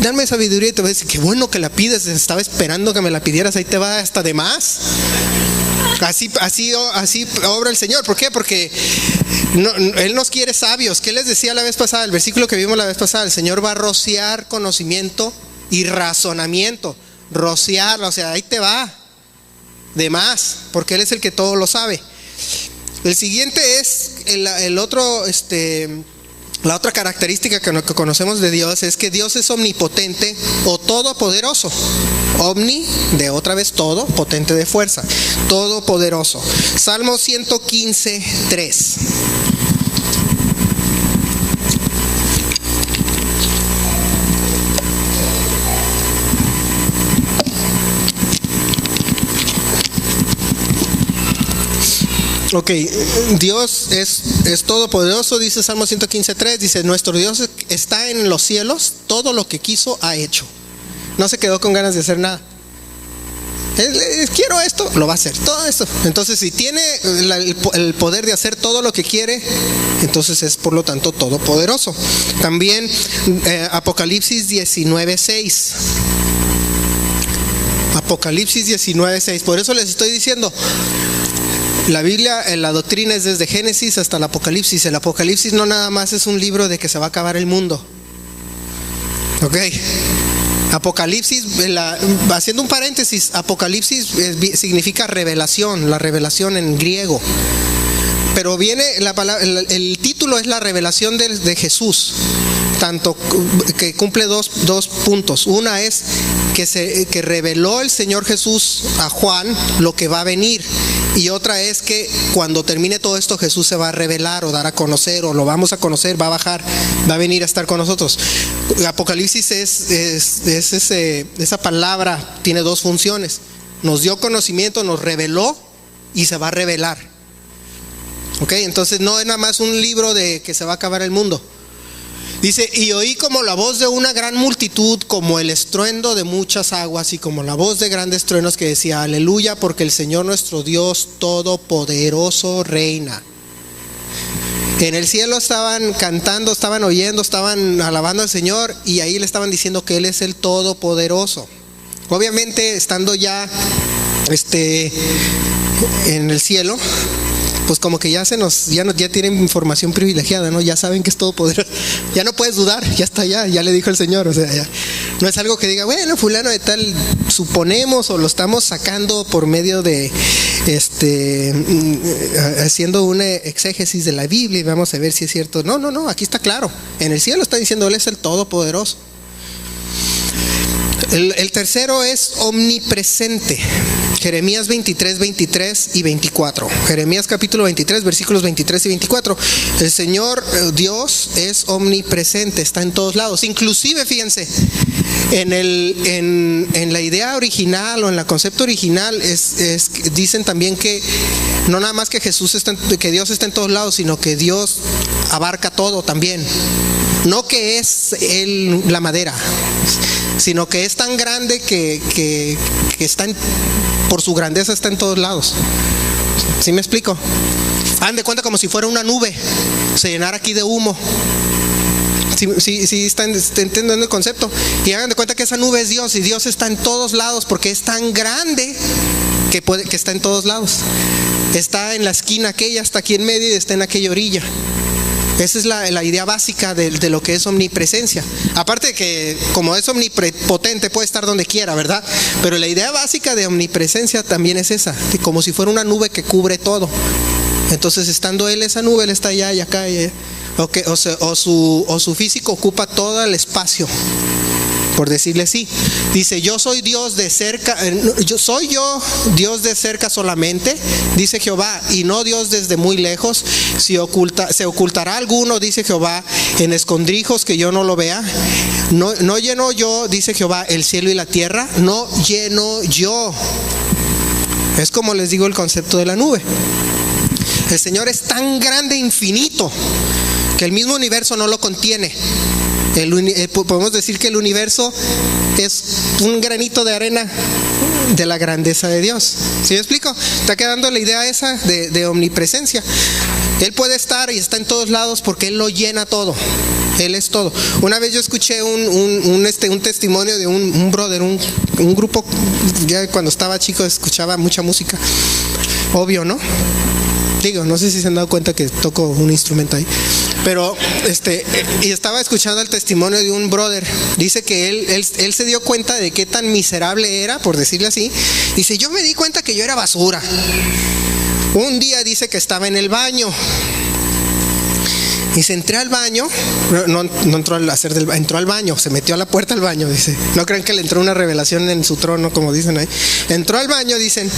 dame sabiduría. Y te voy a decir, qué bueno que la pides, estaba esperando que me la pidieras, ahí te va hasta de más. Así obra el Señor. ¿Por qué? Porque Él nos quiere sabios. ¿Qué les decía la vez pasada? El versículo que vimos la vez pasada: el Señor va a rociar conocimiento y razonamiento. Rociar, o sea, ahí te va de más, porque Él es el que todo lo sabe. El siguiente es la otra característica que conocemos de Dios es que Dios es omnipotente o todopoderoso. Omni, de otra vez todo, potente de fuerza, todopoderoso. Salmo 115, 3. Ok, Dios es todopoderoso, dice Salmo 115:3, dice, nuestro Dios está en los cielos, todo lo que quiso ha hecho. No se quedó con ganas de hacer nada. Quiero esto, lo va a hacer, todo esto. Entonces, si tiene el poder de hacer todo lo que quiere, entonces es por lo tanto todopoderoso. También Apocalipsis 19:6. Apocalipsis 19:6. Por eso les estoy diciendo, la Biblia, la doctrina es desde Génesis hasta el Apocalipsis. El Apocalipsis no nada más es un libro de que se va a acabar el mundo. Ok. Apocalipsis, haciendo un paréntesis, Apocalipsis significa revelación, la revelación en griego. Pero viene la palabra, el título es la revelación de Jesús, tanto que cumple dos puntos. Una es que reveló el Señor Jesús a Juan lo que va a venir, y otra es que cuando termine todo esto Jesús se va a revelar o dar a conocer, o lo vamos a conocer, va a bajar, va a venir a estar con nosotros. Apocalipsis esa palabra tiene dos funciones: nos dio conocimiento, nos reveló y se va a revelar. Ok, entonces no es nada más un libro de que se va a acabar el mundo. Dice, y oí como la voz de una gran multitud, como el estruendo de muchas aguas, y como la voz de grandes truenos, que decía, aleluya, porque el Señor nuestro Dios todopoderoso reina. En el cielo estaban cantando, estaban oyendo, estaban alabando al Señor, y ahí le estaban diciendo que Él es el todopoderoso. Obviamente, estando ya en el cielo, pues como que ya tienen información privilegiada, ¿no? Ya saben que es todopoderoso. Ya no puedes dudar, ya está, ya le dijo el Señor, o sea, ya. No es algo que diga, bueno, fulano de tal, suponemos o lo estamos sacando por medio de haciendo una exégesis de la Biblia y vamos a ver si es cierto. No, aquí está claro. En el cielo está diciendo, Él es el Todopoderoso. El tercero es omnipresente. Jeremías 23, 23 y 24. Jeremías capítulo 23, versículos 23 y 24. El Señor Dios es omnipresente, está en todos lados. Inclusive, fíjense, en la idea original o en el concepto original dicen también que no nada más que que Dios está en todos lados, sino que Dios abarca todo también. No que es la madera, sino que es tan grande que por su grandeza está en todos lados. ¿Sí me explico? Hagan de cuenta como si fuera una nube, se llenara aquí de humo. Sí están entendiendo el concepto. Y hagan de cuenta que esa nube es Dios, y Dios está en todos lados porque es tan grande que está en todos lados. Está en la esquina aquella, está aquí en medio y está en aquella orilla. Esa es la idea básica de lo que es omnipresencia. Aparte de que como es omnipotente puede estar donde quiera, ¿verdad? Pero la idea básica de omnipresencia también es esa, como si fuera una nube que cubre todo. Entonces, estando Él esa nube, Él está allá y acá y allá. O su físico ocupa todo el espacio, por decirle así. Dice, yo soy Dios de cerca, soy yo Dios de cerca solamente, dice Jehová, y no Dios desde muy lejos. Se ocultará alguno, dice Jehová, en escondrijos que yo no lo vea. No lleno yo, dice Jehová, el cielo y la tierra, no lleno yo. Es como les digo el concepto de la nube. El Señor es tan grande e infinito que el mismo universo no lo contiene. Podemos decir que el universo es un granito de arena de la grandeza de Dios. ¿Sí me explico? Está quedando la idea esa de omnipresencia. Él puede estar y está en todos lados porque Él lo llena todo. Él es todo. Una vez yo escuché un testimonio de un brother, un grupo. Ya cuando estaba chico escuchaba mucha música. Obvio, ¿no? Digo, no sé si se han dado cuenta que toco un instrumento ahí. Pero y estaba escuchando el testimonio de un brother. Dice que él se dio cuenta de qué tan miserable era, por decirle así. Dice, yo me di cuenta que yo era basura. Un día dice que estaba en el baño. Y se entró al baño, no entró entró al baño, se metió a la puerta al baño, dice. No crean que le entró una revelación en su trono, como dicen ahí. Entró al baño, dicen,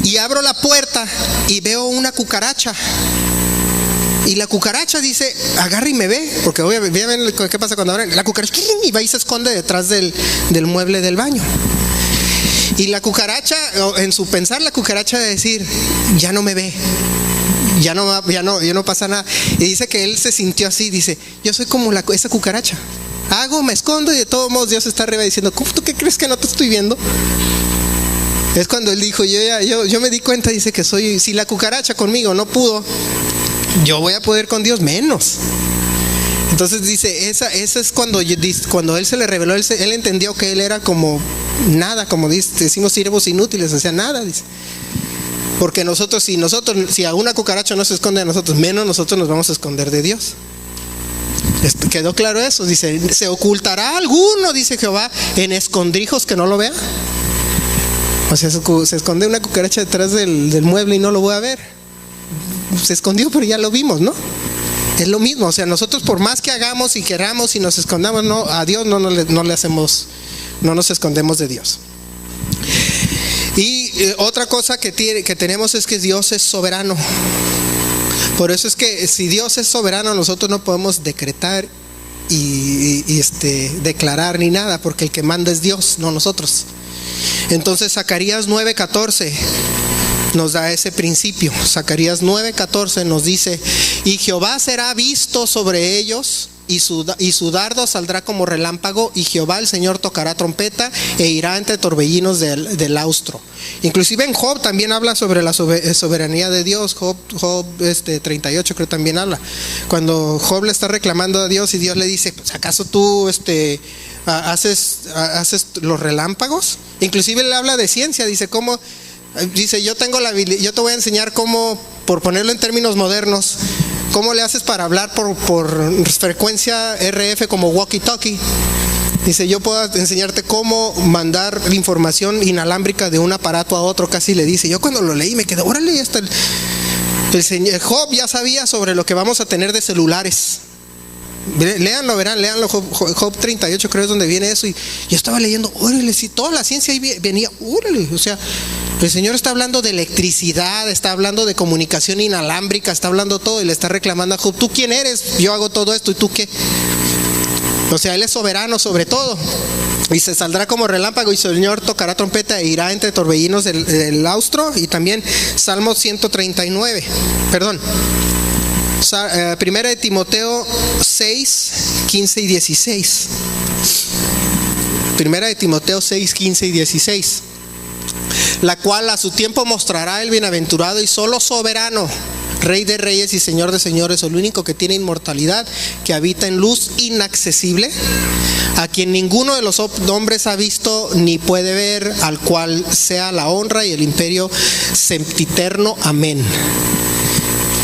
y abro la puerta y veo una cucaracha. Y la cucaracha dice, agarra y me ve, porque obviamente ven qué pasa cuando abren. La cucaracha y va y se esconde detrás del mueble del baño. Y la cucaracha, en su pensar, la cucaracha de decir, ya no me ve. Ya no pasa nada. Y dice que él se sintió así, dice, yo soy como esa cucaracha. Me escondo y de todos modos Dios está arriba diciendo, ¿tú qué crees que no te estoy viendo? Es cuando él dijo, yo me di cuenta, dice que si la cucaracha conmigo no pudo, yo voy a poder con Dios menos. Entonces dice, esa es cuando él se le reveló, él entendió que él era como nada, como decimos siervos inútiles, o sea, nada, dice. Porque si a una cucaracha no se esconde de nosotros, menos nosotros nos vamos a esconder de Dios. ¿Quedó claro eso? Dice, ¿se ocultará alguno, dice Jehová, en escondrijos que no lo vea? O sea, se esconde una cucaracha detrás del mueble y no lo voy a ver. Se escondió, pero ya lo vimos, ¿no? Es lo mismo, o sea, nosotros por más que hagamos y queramos y nos escondamos, a Dios no le hacemos, no nos escondemos de Dios. Y otra cosa que tenemos es que Dios es soberano. Por eso es que si Dios es soberano, nosotros no podemos decretar y declarar ni nada, porque el que manda es Dios, no nosotros. Entonces Zacarías 9:14 nos da ese principio. Zacarías 9:14 nos dice, y Jehová será visto sobre ellos, y su dardo saldrá como relámpago, y Jehová el Señor tocará trompeta e irá entre torbellinos del austro. Inclusive en Job también habla sobre la soberanía de Dios. Job 38 creo también habla. Cuando Job le está reclamando a Dios y Dios le dice, pues, ¿acaso tú haces los relámpagos? Inclusive él habla de ciencia, dice, ¿cómo? Dice, yo te voy a enseñar cómo, por ponerlo en términos modernos, ¿cómo le haces para hablar por frecuencia RF como walkie-talkie? Dice, yo puedo enseñarte cómo mandar información inalámbrica de un aparato a otro, casi le dice. Yo cuando lo leí me quedé, órale, hasta el señor Job ya sabía sobre lo que vamos a tener de celulares. Léanlo, verán, léanlo, Job 38 creo es donde viene eso. Y yo estaba leyendo, órale, si toda la ciencia ahí venía, órale, o sea, el Señor está hablando de electricidad, está hablando de comunicación inalámbrica, está hablando todo y le está reclamando a Job, ¿tú quién eres? Yo hago todo esto, ¿y tú qué? O sea, Él es soberano sobre todo. Y se saldrá como relámpago y el Señor tocará trompeta e irá entre torbellinos del austro. Y también Salmo 139, perdón. Primera de Timoteo 6, 15 y 16. Primera de Timoteo 6, 15 y 16. La cual a su tiempo mostrará el bienaventurado y solo soberano, Rey de reyes y Señor de señores, el único que tiene inmortalidad, que habita en luz inaccesible, a quien ninguno de los hombres ha visto ni puede ver, al cual sea la honra y el imperio sempiterno. Amén.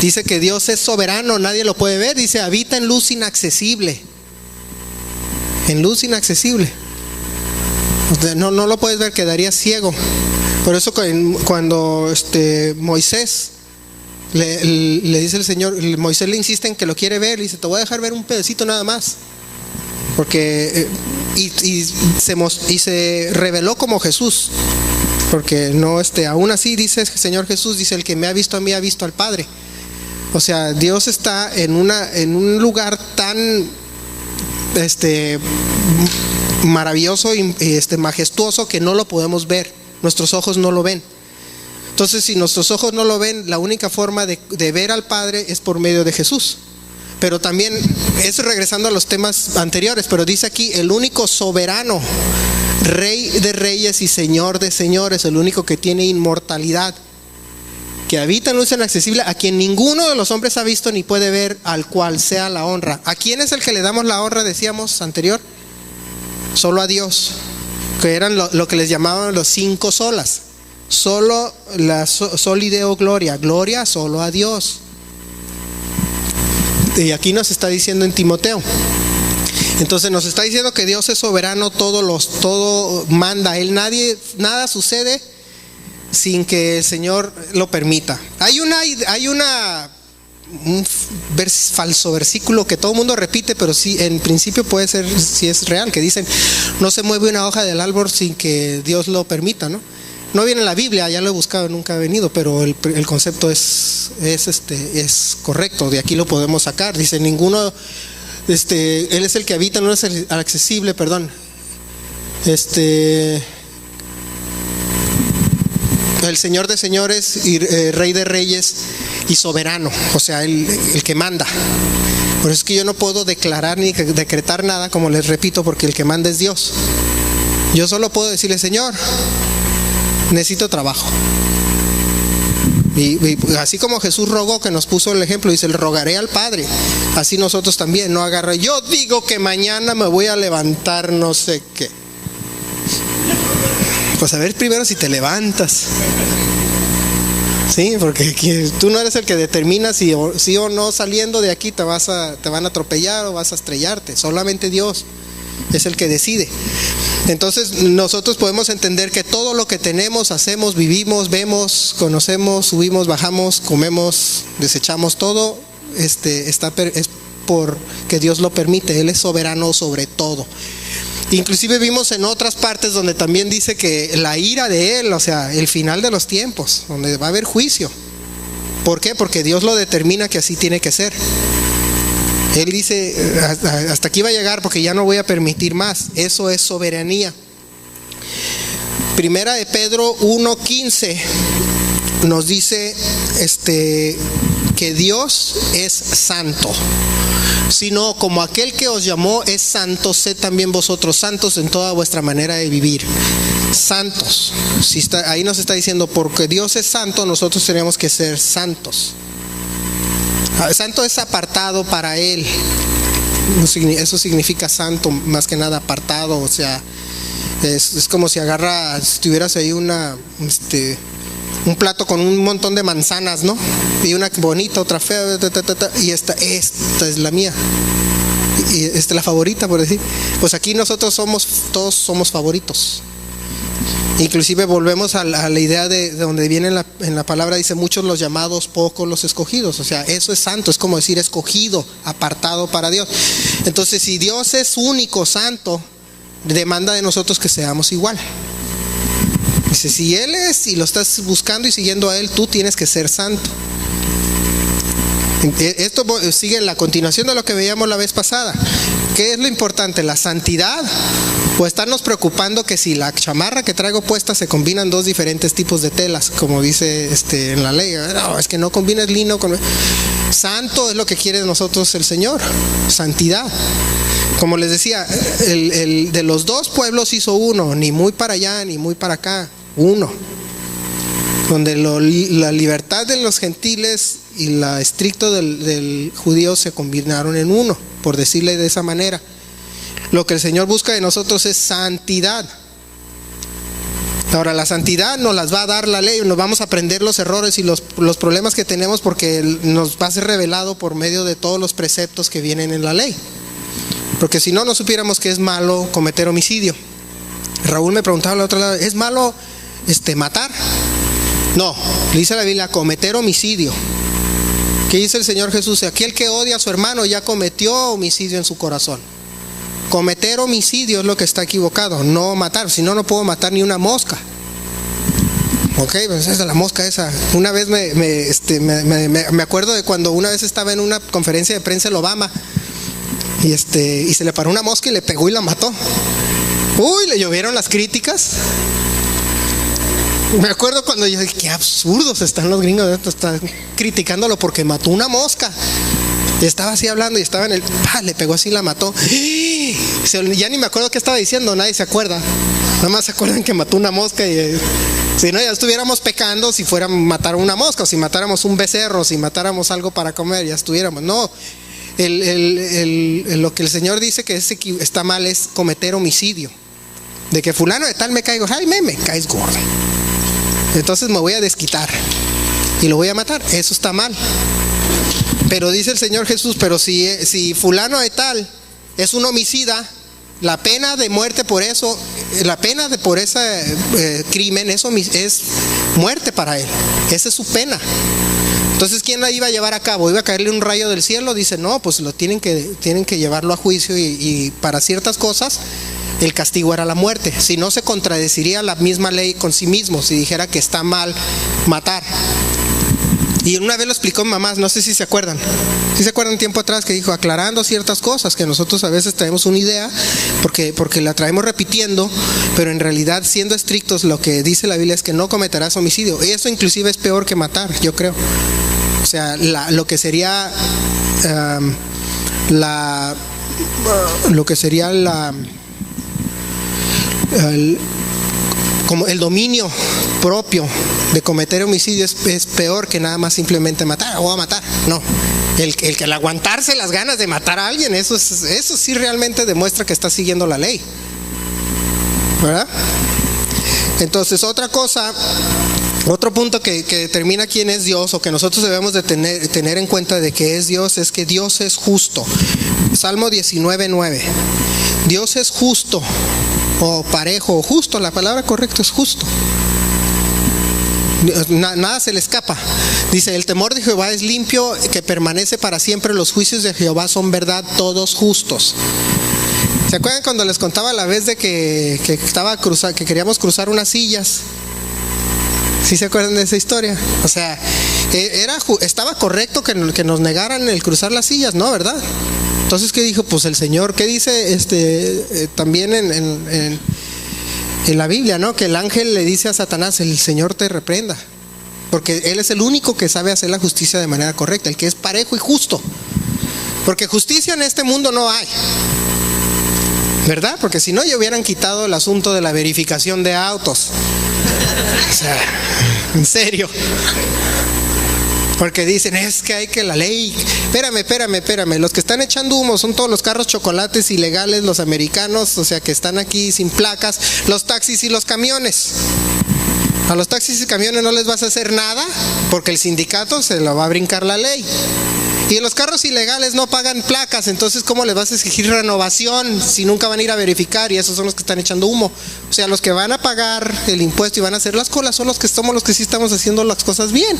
Dice que Dios es soberano, nadie lo puede ver. Dice, habita en luz inaccesible. En luz inaccesible. No lo puedes ver, quedarías ciego. Por eso cuando Moisés le dice el Señor, Moisés le insiste en que lo quiere ver, le dice, te voy a dejar ver un pedacito nada más. Porque se reveló como Jesús. Porque no, aún así dice el Señor Jesús, dice, el que me ha visto a mí ha visto al Padre. O sea, Dios está en un lugar tan maravilloso y majestuoso que no lo podemos ver. Nuestros ojos no lo ven. Entonces, si nuestros ojos no lo ven, la única forma de ver al Padre es por medio de Jesús. Pero también, eso regresando a los temas anteriores, pero dice aquí, el único soberano, Rey de reyes y Señor de señores, el único que tiene inmortalidad, que habita en luz inaccesible, a quien ninguno de los hombres ha visto ni puede ver, al cual sea la honra. ¿A quién es el que le damos la honra, decíamos anterior? Solo a Dios, que eran lo que les llamaban los 5 solas. Solo la soli deo gloria, gloria solo a Dios. Y aquí nos está diciendo en Timoteo. Entonces nos está diciendo que Dios es soberano, todo manda. Él nada sucede sin que el Señor lo permita. Hay un falso versículo que todo el mundo repite, pero sí, en principio puede ser, si es real, que dicen, no se mueve una hoja del árbol sin que Dios lo permita, ¿no? No viene en la Biblia, ya lo he buscado, nunca ha venido, pero el concepto es correcto, de aquí lo podemos sacar. Dice, ninguno, Él es el que habita, no es el accesible, perdón. El Señor de señores y Rey de reyes y soberano, o sea, el que manda. Por eso es que yo no puedo declarar ni decretar nada, como les repito, porque el que manda es Dios. Yo solo puedo decirle, Señor, necesito trabajo. Y así como Jesús rogó, que nos puso el ejemplo, dice, le rogaré al Padre. Así nosotros también, no agarra, yo digo que mañana me voy a levantar no sé qué. Pues a ver primero si te levantas. Sí, porque tú no eres el que determina si o no saliendo de aquí te van a atropellar o vas a estrellarte. Solamente Dios es el que decide. Entonces nosotros podemos entender que todo lo que tenemos, hacemos, vivimos, vemos, conocemos, subimos, bajamos, comemos, desechamos, todo es porque Dios lo permite. Él es soberano sobre todo. Inclusive vimos en otras partes donde también dice que la ira de Él, o sea, el final de los tiempos, donde va a haber juicio. ¿Por qué? Porque Dios lo determina que así tiene que ser. Él dice, hasta aquí va a llegar porque ya no voy a permitir más. Eso es soberanía. Primera de Pedro 1:15 nos dice que Dios es santo. Sino como aquel que os llamó es santo, sed también vosotros santos en toda vuestra manera de vivir. Santos. Ahí nos está diciendo, porque Dios es santo, nosotros tenemos que ser santos. Santo es apartado para Él. Eso significa santo, más que nada apartado. O sea, es como si tuvieras ahí un plato con un montón de manzanas, ¿no? Y una bonita, otra fea, y esta es la mía. Y la favorita, por decir. Pues aquí nosotros todos somos favoritos. Inclusive volvemos a la idea de donde viene en la palabra, dice muchos los llamados, pocos los escogidos. O sea, eso es santo, es como decir escogido, apartado para Dios. Entonces, si Dios es único, santo, demanda de nosotros que seamos igual. Dice, si Él es y lo estás buscando y siguiendo a Él, tú tienes que ser santo. Esto sigue en la continuación de lo que veíamos la vez pasada. ¿Qué es lo importante? ¿La santidad? ¿O estarnos preocupando que si la chamarra que traigo puesta se combinan dos diferentes tipos de telas, como dice en la ley? No, es que no combines lino con... Santo es lo que quiere de nosotros el Señor, santidad. Como les decía, de los dos pueblos hizo uno, ni muy para allá ni muy para acá, uno. Donde la libertad de los gentiles y la estricto del judío se combinaron en uno, por decirle de esa manera. Lo que el Señor busca de nosotros es santidad. Ahora, la santidad nos las va a dar la ley, nos vamos a aprender los errores y los problemas que tenemos, porque nos va a ser revelado por medio de todos los preceptos que vienen en la ley. Porque si no supiéramos que es malo cometer homicidio. Raúl me preguntaba al otro lado, ¿es malo matar? No, dice la Biblia, cometer homicidio. ¿Qué dice el Señor Jesús? Aquel que odia a su hermano ya cometió homicidio en su corazón. Cometer homicidio es lo que está equivocado, no matar. Si no, no puedo matar ni una mosca. Ok, pues esa es la mosca esa. Una vez me acuerdo de cuando una vez estaba en una conferencia de prensa el Obama y se le paró una mosca y le pegó y la mató. Uy, le llovieron las críticas. Me acuerdo cuando yo dije, qué absurdos están los gringos, están criticándolo porque mató una mosca. Y estaba así hablando y estaba le pegó así y la mató. Ya ni me acuerdo qué estaba diciendo, nadie se acuerda. Nada más se acuerdan que mató una mosca y si no ya estuviéramos pecando si fuera matar una mosca, o si matáramos un becerro, si matáramos algo para comer, ya estuviéramos. No, lo que el Señor dice que está mal es cometer homicidio. De que fulano de tal me caigo, ay, me caes gordo, entonces me voy a desquitar y lo voy a matar. Eso está mal. Pero dice el Señor Jesús, pero si fulano de tal es un homicida, la pena de muerte por eso, la pena por ese crimen es muerte para él. Esa es su pena. Entonces, ¿quién la iba a llevar a cabo? ¿Iba a caerle un rayo del cielo? Dice, no, pues tienen que llevarlo a juicio y para ciertas cosas el castigo era la muerte. Si no, se contradeciría la misma ley con sí mismo si dijera que está mal matar. Y una vez lo explicó mi mamá, no sé si se acuerdan. ¿Sí se acuerdan tiempo atrás que dijo, aclarando ciertas cosas que nosotros a veces traemos una idea porque la traemos repitiendo, pero en realidad, siendo estrictos, lo que dice la Biblia es que no cometerás homicidio. Y eso inclusive es peor que matar, yo creo. O sea, lo que sería como el dominio propio de cometer homicidio es peor que nada más simplemente matar. Voy a matar. No, el aguantarse las ganas de matar a alguien, eso sí realmente demuestra que está siguiendo la ley, ¿verdad? Entonces, otro punto que determina quién es Dios, o que nosotros debemos de tener en cuenta de que es Dios, es que Dios es justo. Salmo 19:9. Dios es justo, o parejo, o justo. La palabra correcta es justo. Nada se le escapa. Dice, el temor de Jehová es limpio, que permanece para siempre. Los juicios de Jehová son verdad, todos justos. ¿Se acuerdan cuando les contaba la vez de que queríamos cruzar unas sillas? ¿Sí se acuerdan de esa historia? O sea, estaba correcto que nos negaran el cruzar las sillas, ¿no? ¿Verdad? Entonces, ¿qué dijo? Pues el Señor, ¿qué dice también en la Biblia, ¿no? Que el ángel le dice a Satanás, el Señor te reprenda, porque Él es el único que sabe hacer la justicia de manera correcta, el que es parejo y justo. Porque justicia en este mundo no hay, ¿verdad? Porque si no, ya hubieran quitado el asunto de la verificación de autos. O sea, en serio. Porque dicen, es que hay que la ley. Espérame. Los que están echando humo son todos los carros chocolates ilegales, los americanos, o sea, que están aquí sin placas, los taxis y los camiones. A los taxis y camiones no les vas a hacer nada porque el sindicato se lo va a brincar la ley. Y los carros ilegales no pagan placas, entonces ¿cómo les vas a exigir renovación si nunca van a ir a verificar? Y esos son los que están echando humo. O sea, los que van a pagar el impuesto y van a hacer las colas son los que somos los que sí estamos haciendo las cosas bien.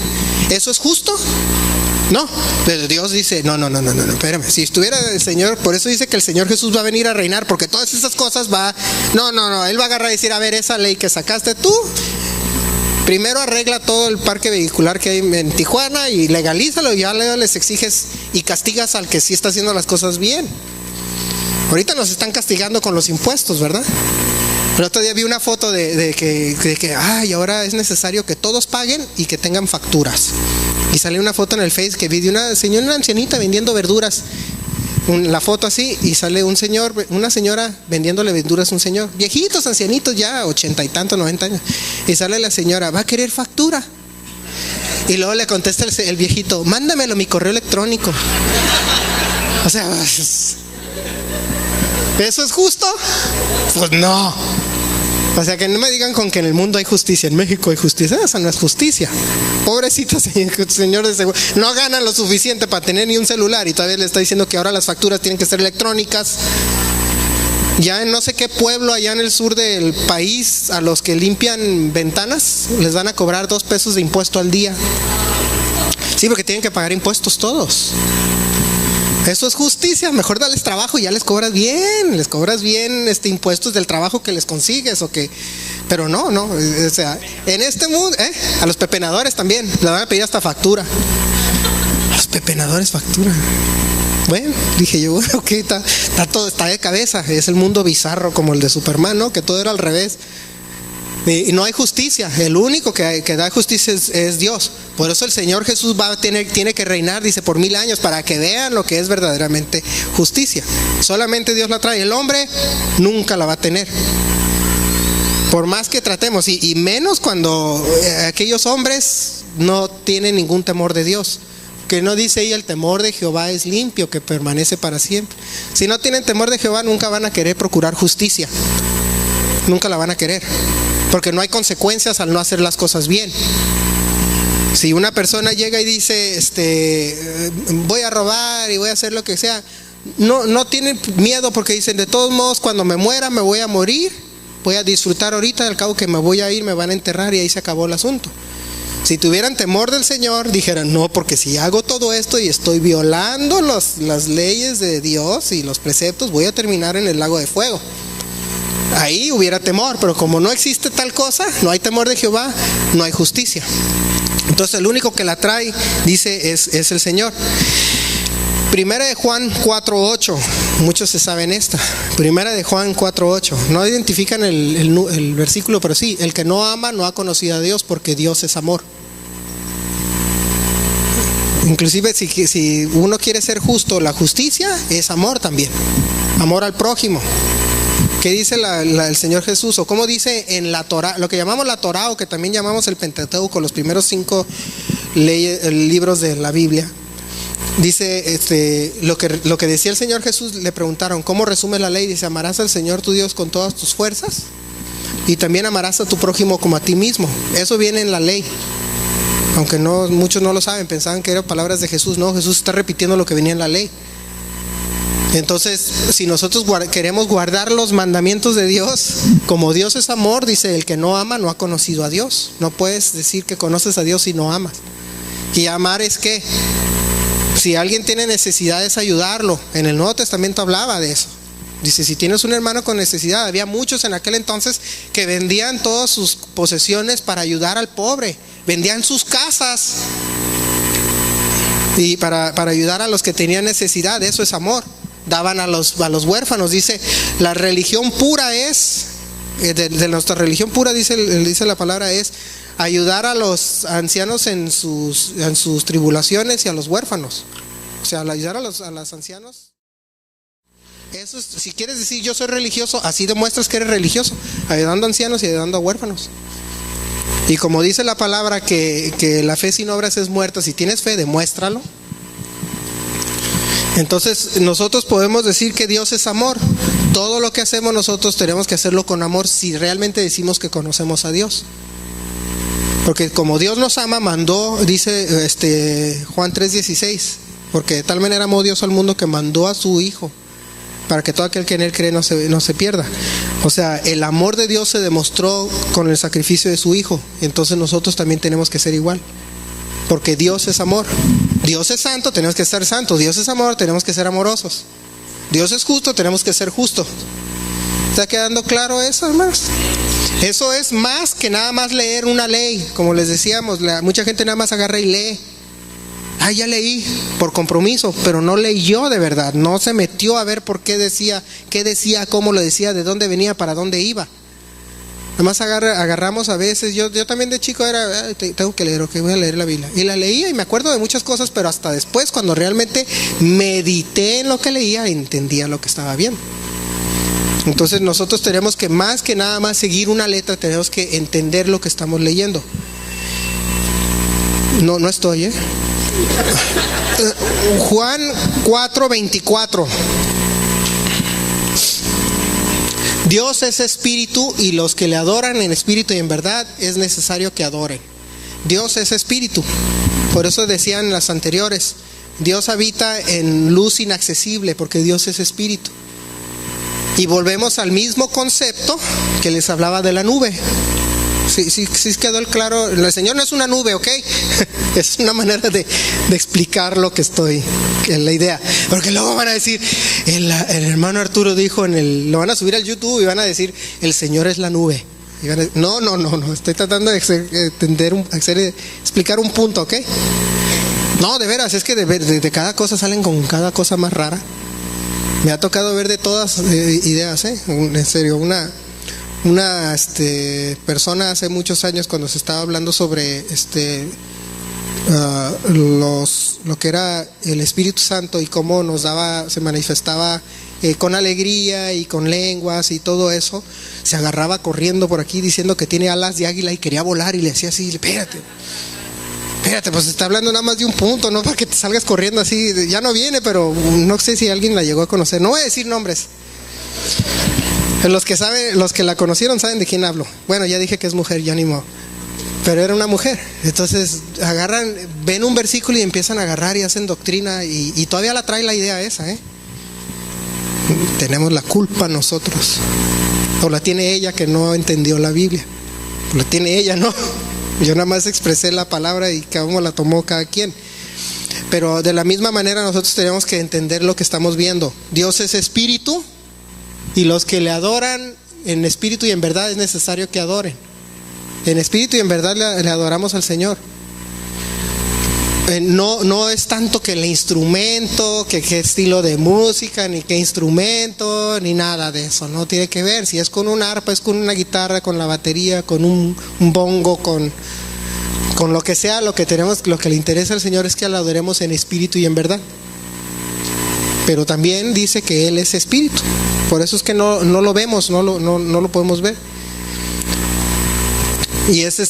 ¿Eso es justo? No. Pero Dios dice, no, espérame. Si estuviera el Señor, por eso dice que el Señor Jesús va a venir a reinar, porque todas esas cosas no, Él va a agarrar y decir, a ver, esa ley que sacaste tú, primero arregla todo el parque vehicular que hay en Tijuana y legalízalo, y ya les exiges y castigas al que sí está haciendo las cosas bien. Ahorita nos están castigando con los impuestos, ¿verdad? El otro día vi una foto de que ahora es necesario que todos paguen y que tengan facturas. Y salió una foto en el Face que vi de una ancianita vendiendo verduras. La foto así, y sale una señora vendiéndole verduras a un señor, viejitos, ancianitos ya, 80 y tantos, 90 años, y sale la señora, ¿va a querer factura? Y luego le contesta el viejito, mándamelo mi correo electrónico. O sea, ¿eso es justo? Pues no. O sea, que no me digan con que en el mundo hay justicia, en México hay justicia. Esa no es justicia. Pobrecito señor de seguro, no ganan lo suficiente para tener ni un celular y todavía le está diciendo que ahora las facturas tienen que ser electrónicas. Ya en no sé qué pueblo allá en el sur del país, a los que limpian ventanas les van a cobrar 2 pesos de impuesto al día. Sí, porque tienen que pagar impuestos todos. Eso es justicia. Mejor dales trabajo y ya les cobras bien impuestos del trabajo que les consigues pero no, o sea, en este mundo, a los pepenadores también le van a pedir hasta factura. A los pepenadores factura. Bueno, dije yo, ok, está de cabeza. Es el mundo bizarro como el de Superman, ¿no? Que todo era al revés. Y no hay justicia. El único que da justicia es Dios. Por eso el Señor Jesús tiene que reinar, dice, por 1000 años, para que vean lo que es verdaderamente justicia. Solamente Dios la trae. El hombre nunca la va a tener, por más que tratemos, y menos cuando aquellos hombres no tienen ningún temor de Dios. Que no dice ahí, el temor de Jehová es limpio, que permanece para siempre. Si no tienen temor de Jehová, nunca van a querer procurar justicia. Nunca la van a querer, porque no hay consecuencias al no hacer las cosas bien. Si una persona llega y dice, voy a robar y voy a hacer lo que sea, no tienen miedo, porque dicen, de todos modos, cuando me muera me voy a morir, voy a disfrutar ahorita, al cabo que me voy a ir, me van a enterrar y ahí se acabó el asunto. Si tuvieran temor del Señor, dijeran, no, porque si hago todo esto y estoy violando las leyes de Dios y los preceptos, voy a terminar en el lago de fuego. Ahí hubiera temor, pero como no existe tal cosa, no hay temor de Jehová, no hay justicia. Entonces el único que la trae, dice, es el Señor. Primera de Juan 4:8, muchos se saben esta. Primera de Juan 4:8, no identifican el versículo, pero sí, el que no ama no ha conocido a Dios, porque Dios es amor. Inclusive si uno quiere ser justo, la justicia es amor también, amor al prójimo. ¿Qué dice el Señor Jesús? O cómo dice en la Torá, lo que llamamos la Torá, o que también llamamos el Pentateuco, los primeros 5 libros de la Biblia. Dice lo que decía el Señor Jesús. Le preguntaron, ¿cómo resume la ley? Dice, amarás al Señor tu Dios con todas tus fuerzas, y también amarás a tu prójimo como a ti mismo. Eso viene en la ley. Aunque muchos no lo saben, pensaban que eran palabras de Jesús. No, Jesús está repitiendo lo que venía en la ley. Entonces, si nosotros queremos guardar los mandamientos de Dios, como Dios es amor, dice, el que no ama no ha conocido a Dios. No puedes decir que conoces a Dios si no amas. Y amar es que, si alguien tiene necesidad, es ayudarlo. En el Nuevo Testamento hablaba de eso. Dice, si tienes un hermano con necesidad, había muchos en aquel entonces que vendían todas sus posesiones para ayudar al pobre. Vendían sus casas y para ayudar a los que tenían necesidad. Eso es amor. Daban a los huérfanos. Dice, la religión pura es, de nuestra religión pura, dice la palabra, es ayudar a los ancianos en sus tribulaciones, y a los huérfanos. O sea, al ayudar a los ancianos. Eso es, si quieres decir yo soy religioso, así demuestras que eres religioso, ayudando a ancianos y ayudando a huérfanos. Y como dice la palabra que la fe sin obras es muerta, si tienes fe, demuéstralo. Entonces nosotros podemos decir que Dios es amor. Todo lo que hacemos nosotros tenemos que hacerlo con amor, si realmente decimos que conocemos a Dios. Porque como Dios nos ama, mandó, dice Juan 3:16, porque de tal manera amó Dios al mundo que mandó a su Hijo, para que todo aquel que en Él cree no se pierda. O sea, el amor de Dios se demostró con el sacrificio de su Hijo. Entonces nosotros también tenemos que ser igual, porque Dios es amor. Dios es santo, tenemos que ser santos. Dios es amor, tenemos que ser amorosos. Dios es justo, tenemos que ser justos. ¿Está quedando claro eso, hermanos? Eso es más que nada más leer una ley. Como les decíamos, mucha gente nada más agarra y lee. Ya leí por compromiso, pero no leyó de verdad. No se metió a ver por qué decía, cómo lo decía, de dónde venía, para dónde iba. Nada más agarramos a veces. Yo también de chico era, tengo que leer, voy a leer la Biblia. Y la leía y me acuerdo de muchas cosas, pero hasta después, cuando realmente medité en lo que leía, entendía lo que estaba viendo. Entonces nosotros tenemos que más que nada más seguir una letra, tenemos que entender lo que estamos leyendo. No estoy, Juan 4:24. Dios es espíritu y los que le adoran en espíritu y en verdad es necesario que adoren. Dios es espíritu. Por eso decían las anteriores, Dios habita en luz inaccesible, porque Dios es espíritu. Y volvemos al mismo concepto que les hablaba de la nube. Sí quedó el claro. El Señor no es una nube, ¿ok? Es una manera de explicar lo que estoy, la idea. Porque luego van a decir, el hermano Arturo dijo lo van a subir al YouTube y van a decir, el Señor es la nube. Y van a, no, estoy tratando de explicar un punto, ¿ok? No, de veras, es que de cada cosa salen con cada cosa más rara. Me ha tocado ver de todas ideas, en serio. Una persona hace muchos años, cuando se estaba hablando sobre lo que era el Espíritu Santo y cómo se manifestaba con alegría y con lenguas y todo eso, se agarraba corriendo por aquí diciendo que tiene alas de águila y quería volar, y le decía así, espérate, pues está hablando nada más de un punto, no para que te salgas corriendo así. Ya no viene, pero no sé si alguien la llegó a conocer. No voy a decir nombres. Los que la conocieron saben de quién hablo. Bueno, ya dije que es mujer, ya ni modo. Pero era una mujer. Entonces ven un versículo y empiezan a agarrar y hacen doctrina, y todavía la trae la idea esa, Tenemos la culpa nosotros. O la tiene ella, que no entendió la Biblia. O la tiene ella, ¿no? Yo nada más expresé la palabra y cómo la tomó cada quien. Pero de la misma manera nosotros tenemos que entender lo que estamos viendo. Dios es espíritu, y los que le adoran en espíritu y en verdad es necesario que adoren. En espíritu y en verdad le adoramos al Señor. No es tanto que el instrumento, que qué estilo de música, ni qué instrumento, ni nada de eso. No tiene que ver. Si es con un arpa, es con una guitarra, con la batería, con un bongo, con lo que sea. Lo que le interesa al Señor es que le adoremos en espíritu y en verdad. Pero también dice que Él es espíritu. Por eso es que no lo vemos, no lo podemos ver. Y ese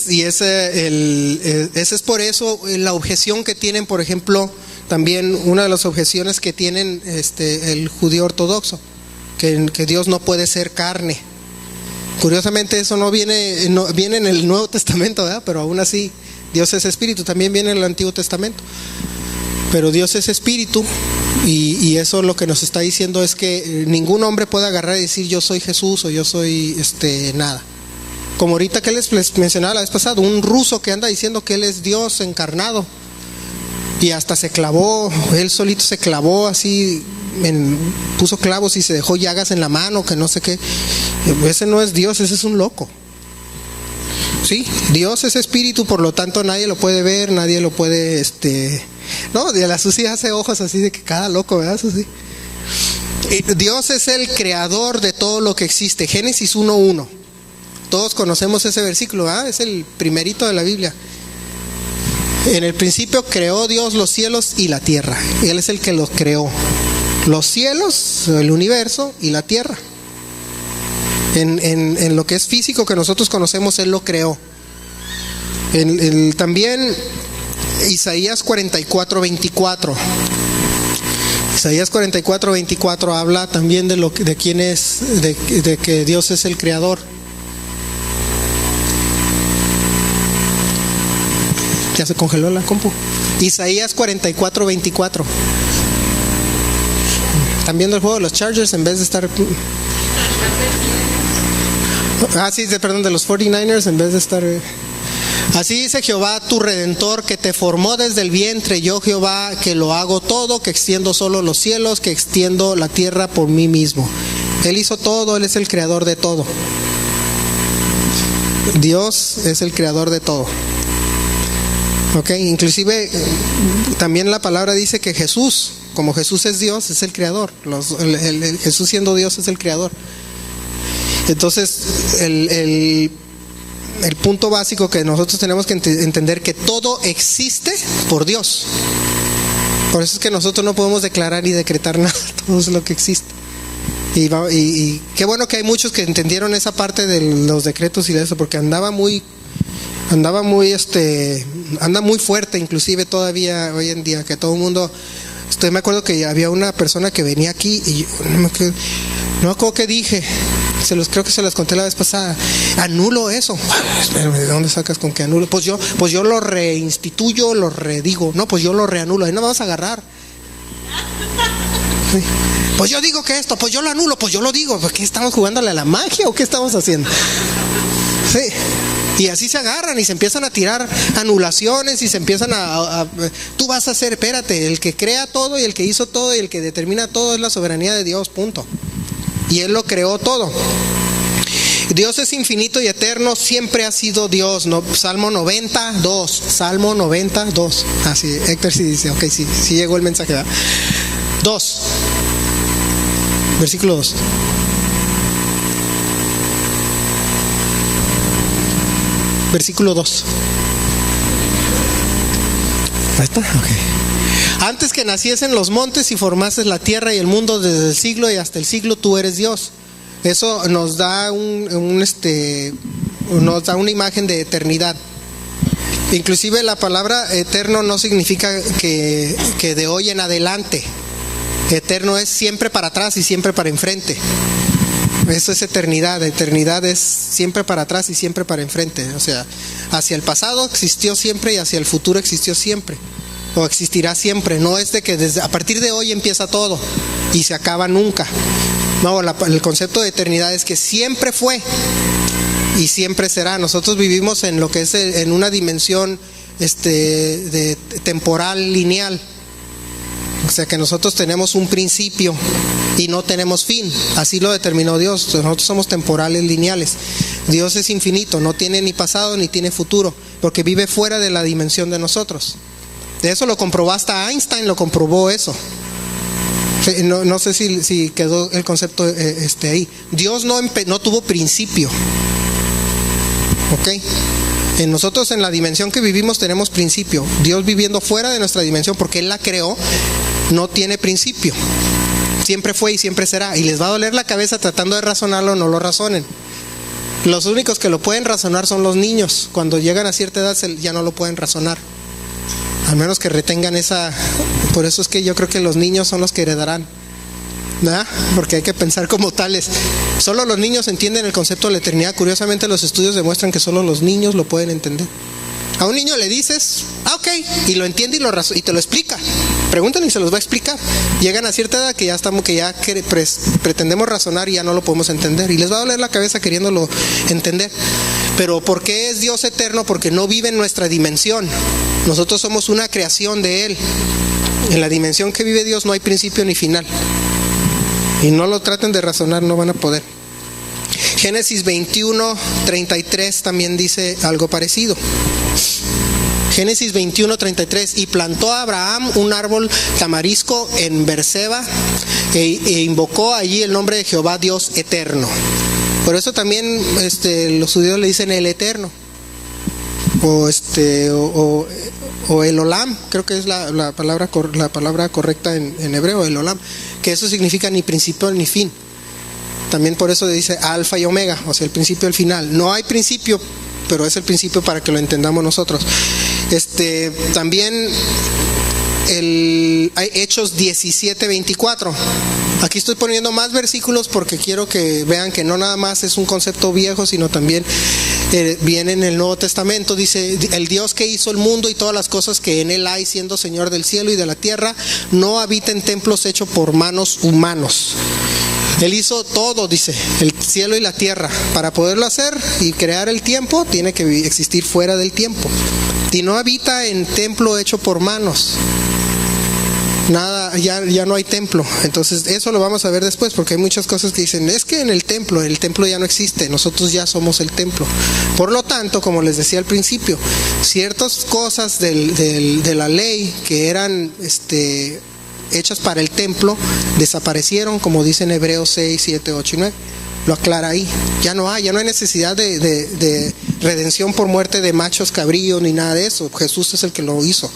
es por eso la objeción que tienen, por ejemplo, también una de las objeciones que tienen el judío ortodoxo, que Dios no puede ser carne. Curiosamente eso no viene en el Nuevo Testamento, ¿verdad? Pero aún así Dios es espíritu, también viene en el Antiguo Testamento. Pero Dios es espíritu, y eso lo que nos está diciendo es que ningún hombre puede agarrar y decir yo soy Jesús o yo soy nada. Como ahorita que les mencionaba la vez pasada, un ruso que anda diciendo que él es Dios encarnado, y hasta se clavó, él solito se clavó así, puso clavos y se dejó llagas en la mano, que no sé qué. Ese no es Dios, ese es un loco. Sí, Dios es espíritu, por lo tanto nadie lo puede ver, nadie lo puede, no, de la Susi hace ojos así de que cada loco, ¿verdad, Susi? Dios es el creador de todo lo que existe. Génesis 1:1. Todos conocemos ese versículo, ¿verdad? Es el primerito de la Biblia. En el principio creó Dios los cielos y la tierra. Él es el que los creó. Los cielos, el universo y la tierra. En lo que es físico que nosotros conocemos, Él lo creó. También Isaías 44:24. Isaías 44:24 habla también de quién es, de que Dios es el creador. Ya se congeló la compu. Isaías 44:24. ¿Están viendo el juego de los Chargers en vez de estar... perdón, de los 49ers en vez de estar... Así dice Jehová tu Redentor, que te formó desde el vientre, yo Jehová, que lo hago todo, que extiendo solo los cielos, que extiendo la tierra por mí mismo. Él hizo todo, Él es el creador de todo. Dios es el creador de todo. Ok, inclusive también la palabra dice que Jesús, como Jesús es Dios, es el creador. Jesús siendo Dios es el creador. Entonces el punto básico que nosotros tenemos que entender, que todo existe por Dios. Por eso es que nosotros no podemos declarar y decretar nada, todo es lo que existe. Y qué bueno que hay muchos que entendieron esa parte de los decretos y de eso, porque anda muy fuerte, inclusive todavía hoy en día, que todo el mundo... me acuerdo que había una persona que venía aquí y yo no me acuerdo qué dije. Creo que se las conté la vez pasada. Anulo eso. Espérame, ¿de dónde sacas con que anulo? Pues yo lo reinstituyo, lo redigo. No, pues yo lo reanulo. Ahí no me vas a agarrar. Sí. Pues yo digo que esto, pues yo lo anulo, pues yo lo digo. ¿Por qué estamos jugándole a la magia o qué estamos haciendo? Sí. Y así se agarran y se empiezan a tirar anulaciones y se empiezan tú vas a hacer, espérate, el que crea todo y el que hizo todo y el que determina todo es la soberanía de Dios, punto. Y Él lo creó todo. Dios es infinito y eterno, siempre ha sido Dios, ¿no? Salmo 92. Sí, Héctor sí dice, ok, sí llegó el mensaje, ¿verdad? 2, versículo 2. Versículo 2. Ahí está, ok. Antes que naciesen los montes y formases la tierra y el mundo, desde el siglo y hasta el siglo tú eres Dios. Eso nos da nos da una imagen de eternidad. Inclusive la palabra eterno no significa que de hoy en adelante. Eterno es siempre para atrás y siempre para enfrente. Eso es eternidad. Eternidad es siempre para atrás y siempre para enfrente. O sea, hacia el pasado existió siempre y hacia el futuro existió siempre. O existirá siempre. No es de que a partir de hoy empieza todo y se acaba nunca. No, el concepto de eternidad es que siempre fue y siempre será. Nosotros vivimos en lo que es en una dimensión de temporal lineal. O sea que nosotros tenemos un principio y no tenemos fin. Así lo determinó Dios. Nosotros somos temporales lineales. Dios es infinito, no tiene ni pasado ni tiene futuro, porque vive fuera de la dimensión de nosotros. De eso lo comprobó hasta Einstein, lo comprobó eso. No sé si quedó el concepto ahí. Dios no tuvo principio. ¿Ok? En nosotros, en la dimensión que vivimos, tenemos principio. Dios, viviendo fuera de nuestra dimensión, porque Él la creó, no tiene principio. Siempre fue y siempre será. Y les va a doler la cabeza tratando de razonarlo, no lo razonen. Los únicos que lo pueden razonar son los niños. Cuando llegan a cierta edad ya no lo pueden razonar, al menos que retengan esa. Por eso es que yo creo que los niños son los que heredarán, ¿verdad? Porque hay que pensar como tales. Solo los niños entienden el concepto de la eternidad. Curiosamente, los estudios demuestran que solo los niños lo pueden entender. A un niño le dices, ok, y lo entiende y te lo explica. Preguntan y se los va a explicar. Llegan a cierta edad que pretendemos razonar y ya no lo podemos entender. Y les va a doler la cabeza queriéndolo entender. Pero ¿por qué es Dios eterno? Porque no vive en nuestra dimensión. Nosotros somos una creación de Él. En la dimensión que vive Dios no hay principio ni final. Y no lo traten de razonar, no van a poder. Génesis 21:33 también dice algo parecido. Génesis 21:33, y plantó a Abraham un árbol tamarisco en Berseba e invocó allí el nombre de Jehová Dios eterno. Por eso también los judíos le dicen el eterno, o el olam, creo que es la palabra correcta en hebreo, el olam, que eso significa ni principio ni fin. También por eso dice alfa y omega, o sea, el principio y el final. No hay principio, pero es el principio para que lo entendamos nosotros. También hay Hechos 17:24. Aquí estoy poniendo más versículos porque quiero que vean que no nada más es un concepto viejo, sino también viene en el Nuevo Testamento. Dice: el Dios que hizo el mundo y todas las cosas que en él hay, siendo Señor del cielo y de la tierra, no habita en templos hechos por manos humanos. Él hizo todo, dice, el cielo y la tierra. Para poderlo hacer y crear el tiempo, tiene que existir fuera del tiempo. Y no habita en templo hecho por manos. Nada, ya no hay templo. Entonces eso lo vamos a ver después, porque hay muchas cosas que dicen: es que en el templo ya no existe, nosotros ya somos el templo. Por lo tanto, como les decía al principio, ciertas cosas de la ley que eran hechas para el templo desaparecieron, como dice en Hebreos 6, 7, 8 y 9. Lo aclara ahí. Ya no hay necesidad de redención por muerte de machos cabríos ni nada de eso. Jesús es el que lo hizo.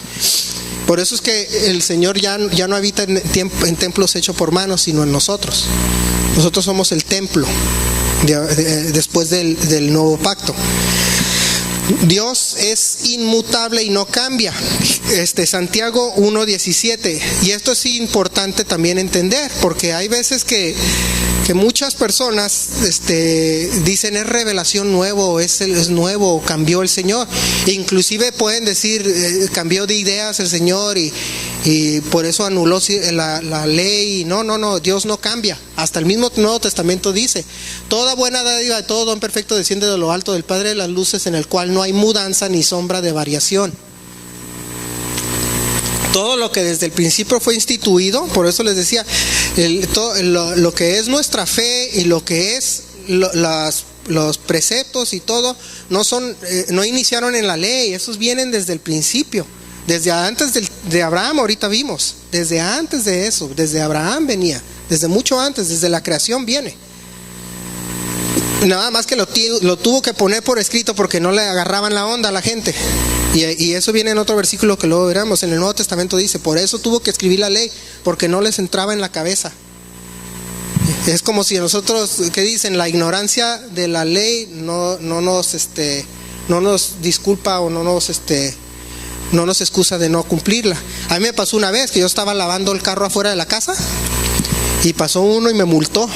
Por eso es que el Señor ya no habita en templos hechos por manos, sino en nosotros. Nosotros somos el templo después del nuevo pacto. Dios es inmutable y no cambia. Santiago 1:17. Y esto es importante también entender, porque hay veces que muchas personas dicen: es revelación nuevo, es nuevo, cambió el Señor. Inclusive pueden decir: cambió de ideas el Señor y por eso anuló la ley. No, Dios no cambia. Hasta el mismo Nuevo Testamento dice: toda buena dádiva y todo don perfecto desciende de lo alto del Padre de las luces, en el cual no hay mudanza ni sombra de variación. Todo lo que desde el principio fue instituido, por eso les decía, lo que es nuestra fe y lo que es los preceptos y todo, no iniciaron en la ley, esos vienen desde el principio, desde antes de Abraham. Ahorita vimos, desde antes de eso, desde Abraham venía, desde mucho antes, desde la creación viene. Nada más que lo tuvo que poner por escrito porque no le agarraban la onda a la gente. Y eso viene en otro versículo que luego veremos. En el Nuevo Testamento dice: por eso tuvo que escribir la ley, porque no les entraba en la cabeza. Es como si nosotros, ¿qué dicen? La ignorancia de la ley no nos disculpa o no nos excusa de no cumplirla. A mí me pasó una vez que yo estaba lavando el carro afuera de la casa y pasó uno y me multó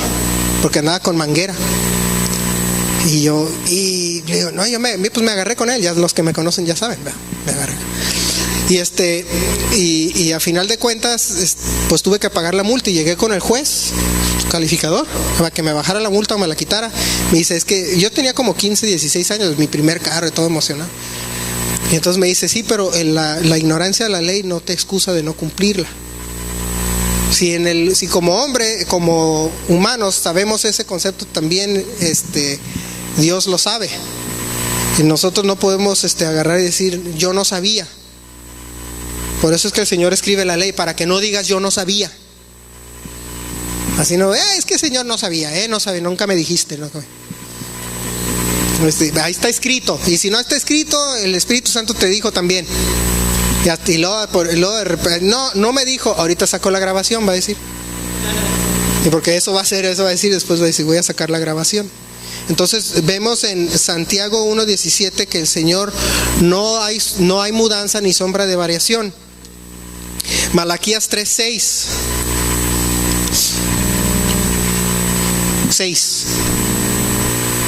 porque andaba con manguera. Y le digo: no, pues me agarré con él. Ya los que me conocen ya saben, me agarré. Y a final de cuentas, pues tuve que pagar la multa y llegué con el juez calificador para que me bajara la multa o me la quitara. Me dice: es que yo tenía como 15, 16 años, mi primer carro y todo emocionado. Y entonces me dice: sí, pero la ignorancia de la ley no te excusa de no cumplirla. Si como hombre, como humanos sabemos ese concepto, también Dios lo sabe. Y nosotros no podemos agarrar y decir: yo no sabía. Por eso es que el Señor escribe la ley, para que no digas: yo no sabía. Así no, es que el Señor no sabía, no sabía, nunca me dijiste. No. Ahí está escrito. Y si no está escrito, el Espíritu Santo te dijo también. Y luego de repente, no me dijo, ahorita sacó la grabación, va a decir. Y porque eso va a decir, después va a decir: voy a sacar la grabación. Entonces vemos en Santiago 1:17 que el Señor no hay mudanza ni sombra de variación. Malaquías 3:6.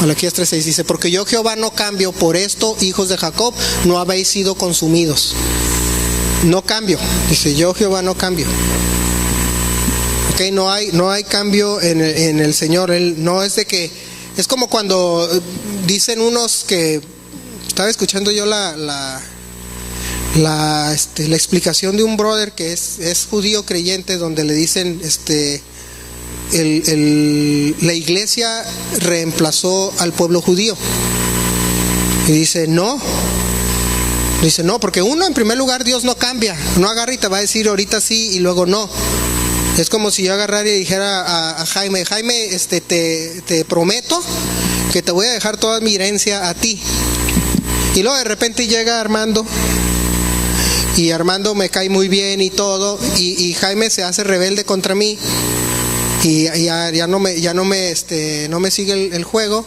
Malaquías 3:6 dice: porque yo Jehová no cambio, por esto, hijos de Jacob, no habéis sido consumidos. No cambio, dice: yo Jehová no cambio. Okay, no hay cambio en el Señor. Él no es de que, es como cuando dicen unos que estaba escuchando yo la explicación de un brother que es judío creyente, donde le dicen la iglesia reemplazó al pueblo judío. Y dice: no, porque uno, en primer lugar, Dios no cambia, no agarra y te va a decir ahorita sí y luego no. Es como si yo agarrara y dijera a Jaime: te prometo que te voy a dejar toda mi herencia a ti. Y luego de repente llega Armando, y Armando me cae muy bien y todo, y Jaime se hace rebelde contra mí y ya no me sigue el juego,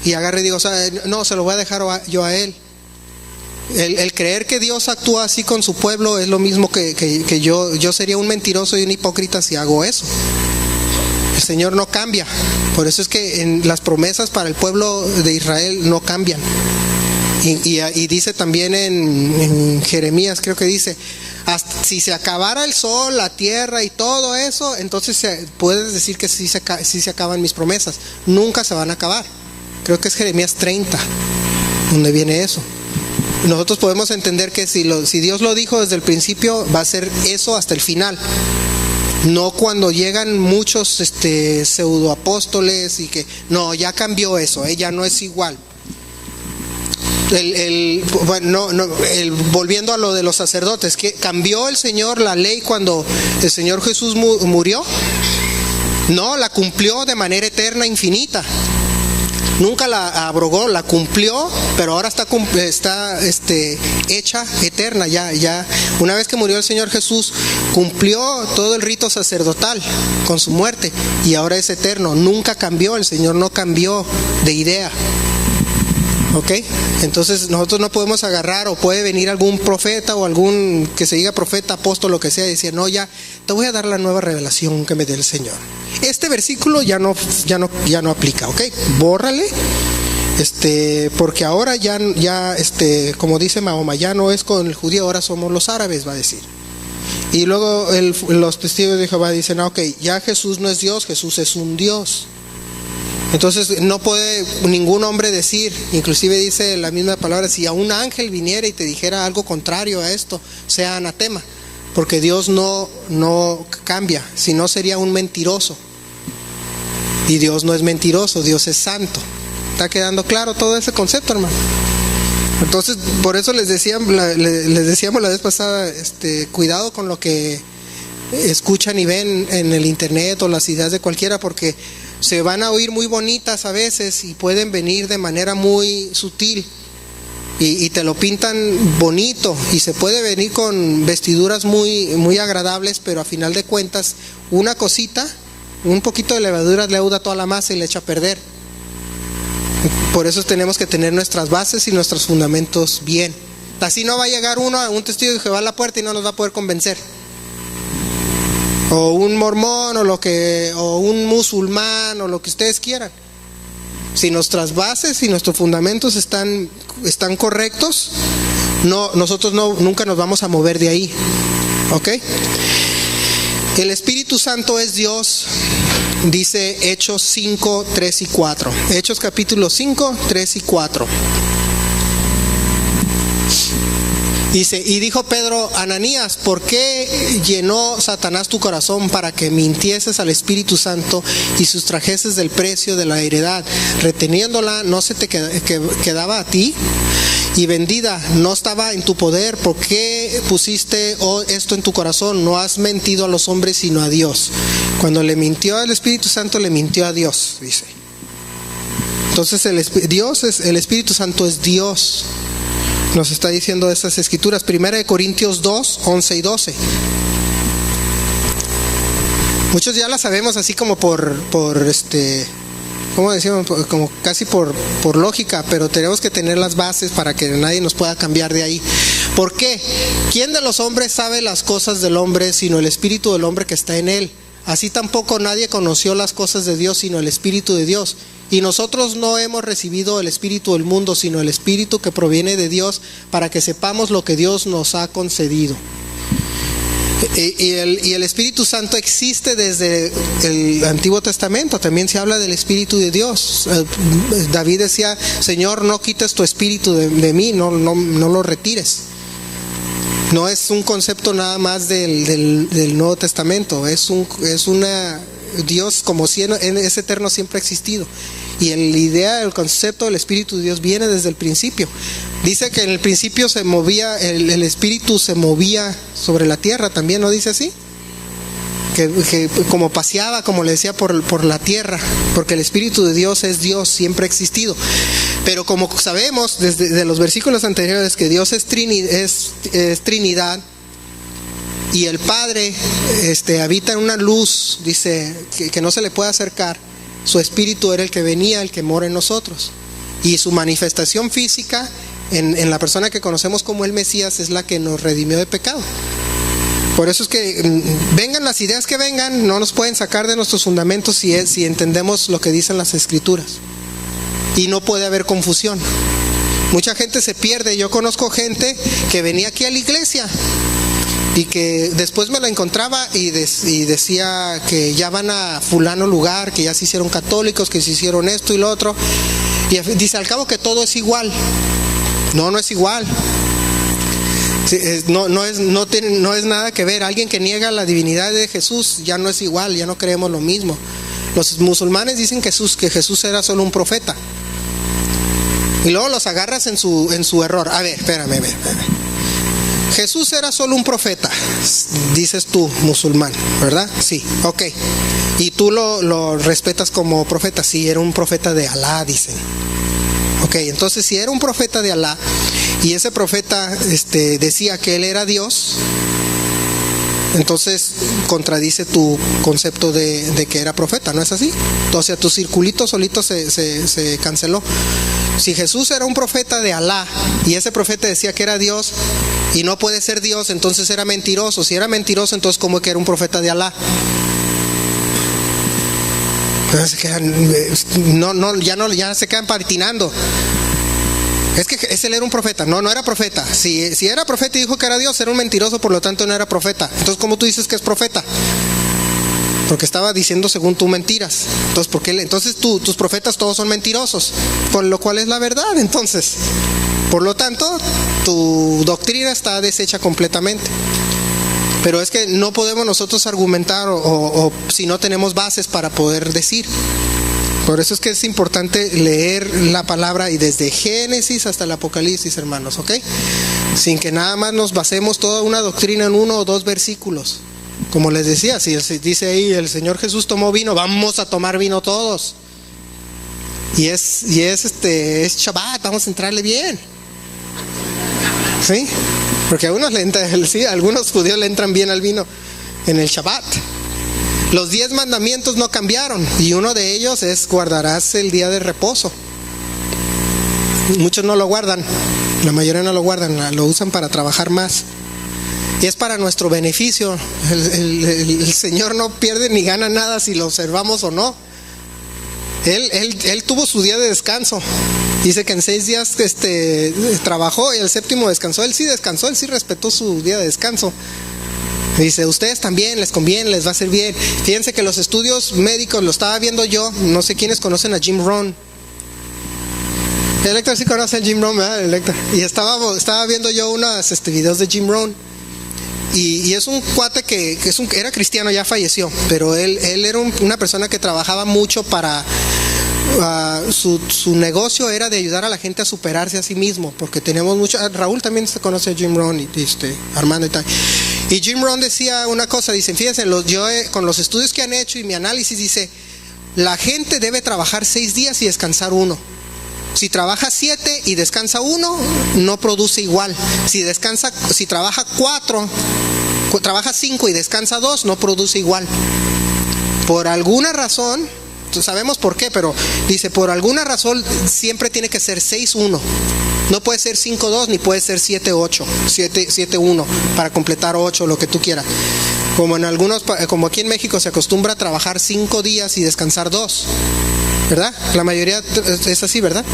y agarro y digo: no, se lo voy a dejar yo a él. El creer que Dios actúa así con su pueblo es lo mismo que yo sería un mentiroso y un hipócrita si hago eso. El Señor no cambia. Por eso es que en las promesas para el pueblo de Israel no cambian. Y dice también en Jeremías, creo que dice, hasta si se acabara el sol, la tierra y todo eso, entonces puedes decir que sí se acaban mis promesas. Nunca se van a acabar. Creo que es Jeremías 30 donde viene eso. Nosotros podemos entender que si Dios lo dijo desde el principio, va a ser eso hasta el final. No cuando llegan muchos pseudoapóstoles y que no, ya cambió eso, ya no es igual. Volviendo a lo de los sacerdotes, que cambió el Señor la ley cuando el Señor Jesús murió. No, la cumplió de manera eterna, infinita. Nunca la abrogó, la cumplió, pero ahora está hecha eterna. Ya una vez que murió el Señor Jesús, cumplió todo el rito sacerdotal con su muerte y ahora es eterno. Nunca cambió, el Señor no cambió de idea. ¿Ok? Entonces nosotros no podemos agarrar, o puede venir algún profeta o algún que se diga profeta, apóstol, lo que sea, y decir, no, ya te voy a dar la nueva revelación que me dé el Señor. Este versículo ya no aplica, ¿ok? Bórrale, porque ahora ya como dice Mahoma, ya no es con el judío, ahora somos los árabes, va a decir. Y luego los testigos de Jehová dicen, ok, ya Jesús no es Dios, Jesús es un Dios. Entonces no puede ningún hombre decir, inclusive dice la misma palabra, si a un ángel viniera y te dijera algo contrario a esto, sea anatema, porque Dios no cambia, si no sería un mentiroso. Y Dios no es mentiroso, Dios es santo. ¿Está quedando claro todo ese concepto, hermano? Entonces, por eso les decíamos la vez pasada, cuidado con lo que escuchan y ven en el internet o las ideas de cualquiera, porque se van a oír muy bonitas a veces y pueden venir de manera muy sutil y te lo pintan bonito, y se puede venir con vestiduras muy, muy agradables, pero a final de cuentas una cosita, un poquito de levadura leuda toda la masa y le echa a perder. Por eso tenemos que tener nuestras bases y nuestros fundamentos bien. Así no va a llegar un testigo de Jehová a la puerta y no nos va a poder convencer. O un mormón o un musulmán o lo que ustedes quieran. Si nuestras bases y nuestros fundamentos están correctos, nosotros nunca nos vamos a mover de ahí. ¿Ok? El Espíritu Santo es Dios, dice Hechos 5, 3 y 4. Hechos capítulo 5, 3 y 4. Dice, y dijo Pedro, Ananías, ¿por qué llenó Satanás tu corazón para que mintieses al Espíritu Santo y sustrajeses del precio de la heredad? Reteniéndola, ¿no se te quedaba a ti? Y vendida, ¿no estaba en tu poder? ¿Por qué pusiste esto en tu corazón? No has mentido a los hombres sino a Dios. Cuando le mintió al Espíritu Santo, le mintió a Dios, dice. Entonces el Espíritu Santo es Dios. Nos está diciendo estas escrituras, 1 Corintios 2, 11 y 12. Muchos ya las sabemos así como por ¿cómo decimos? Como casi por lógica, pero tenemos que tener las bases para que nadie nos pueda cambiar de ahí. ¿Por qué? ¿Quién de los hombres sabe las cosas del hombre sino el espíritu del hombre que está en él? Así tampoco nadie conoció las cosas de Dios sino el Espíritu de Dios. Y nosotros no hemos recibido el espíritu del mundo, sino el Espíritu que proviene de Dios, para que sepamos lo que Dios nos ha concedido. Y el Espíritu Santo existe desde el Antiguo Testamento. También se habla del Espíritu de Dios. David decía, Señor, no quites tu Espíritu de mí, no lo retires. No es un concepto nada más del Nuevo Testamento, Dios como si es eterno, siempre ha existido. Y el concepto del Espíritu de Dios viene desde el principio. Dice que en el principio se movía, el Espíritu se movía sobre la tierra también, ¿no dice así? Que como paseaba, como le decía, por la tierra, porque el Espíritu de Dios es Dios, siempre ha existido. Pero como sabemos desde los versículos anteriores que Dios es Trinidad, y el Padre habita en una luz, dice, que no se le puede acercar. Su Espíritu era el que venía, el que mora en nosotros. Y su manifestación física en la persona que conocemos como el Mesías es la que nos redimió de pecado. Por eso es que vengan las ideas que vengan, no nos pueden sacar de nuestros fundamentos si entendemos lo que dicen las Escrituras. Y no puede haber confusión. Mucha gente se pierde. Yo conozco gente que venía aquí a la iglesia y que después me la encontraba y decía que ya van a fulano lugar, que ya se hicieron católicos, que se hicieron esto y lo otro. Y dice, al cabo que todo es igual. No es igual. No es nada que ver. Alguien que niega la divinidad de Jesús ya no es igual, ya no creemos lo mismo. Los musulmanes dicen que Jesús era solo un profeta. Y luego los agarras en su error. A ver, espérame. Jesús era solo un profeta, dices tú, musulmán, ¿verdad? Sí, ok. Y tú lo respetas como profeta. Sí, era un profeta de Alá, dicen. Ok, entonces si era un profeta de Alá y ese profeta decía que él era Dios, entonces contradice tu concepto de que era profeta, ¿no es así? Entonces tu circulito solito se canceló. Si Jesús era un profeta de Alá y ese profeta decía que era Dios y no puede ser Dios, entonces era mentiroso. Si era mentiroso, entonces ¿cómo es que era un profeta de Alá? Ya se quedan patinando. Es que él era un profeta. No era profeta. Si era profeta y dijo que era Dios, era un mentiroso, por lo tanto no era profeta. Entonces, ¿cómo tú dices que es profeta? Porque estaba diciendo según tú mentiras. Entonces, ¿por qué? Entonces tus profetas todos son mentirosos, por lo cual es la verdad. Entonces, por lo tanto, tu doctrina está deshecha completamente. Pero es que no podemos nosotros argumentar o si no tenemos bases para poder decir. Por eso es que es importante leer la palabra y desde Génesis hasta el Apocalipsis, hermanos, ¿ok? Sin que nada más nos basemos toda una doctrina en 1 o 2 versículos. Como les decía, si dice ahí el Señor Jesús tomó vino, vamos a tomar vino todos. Y es Shabbat, vamos a entrarle bien. ¿Sí? Porque a algunos judíos le entran bien al vino en el Shabbat. Los 10 mandamientos no cambiaron y uno de ellos es guardarás el día de reposo. Muchos no lo guardan, la mayoría no lo guardan, lo usan para trabajar más. Y es para nuestro beneficio. El Señor no pierde ni gana nada si lo observamos o no. Él tuvo su día de descanso. Dice que en 6 días trabajó y el 7º descansó. Él sí descansó, él sí respetó su día de descanso. Dice, ustedes también les conviene, les va a hacer bien. Fíjense que los estudios médicos, lo estaba viendo yo, no sé quiénes conocen a Jim Rohn. El Héctor sí conoce a Jim Rohn, ¿verdad? El Héctor. Y estaba viendo yo unos videos de Jim Rohn. Y es un cuate que era cristiano, ya falleció, pero él era una persona que trabajaba mucho para... su negocio era de ayudar a la gente a superarse a sí mismo, porque tenemos mucho. Raúl también se conoce a Jim Rohn y Armando y tal. Y Jim Rohn decía una cosa, dice, fíjense, con los estudios que han hecho y mi análisis, dice, la gente debe trabajar 6 días y descansar 1. Si trabaja 7 y descansa 1, no produce igual. Si trabaja 5 y descansa 2, no produce igual. Por alguna razón, sabemos por qué, pero dice, por alguna razón siempre tiene que ser 6-1. No puede ser 5-2 ni puede ser 7-8, 7-1 para completar 8, lo que tú quieras. Como aquí en México se acostumbra a trabajar 5 días y descansar 2, ¿verdad? La mayoría es así, ¿verdad?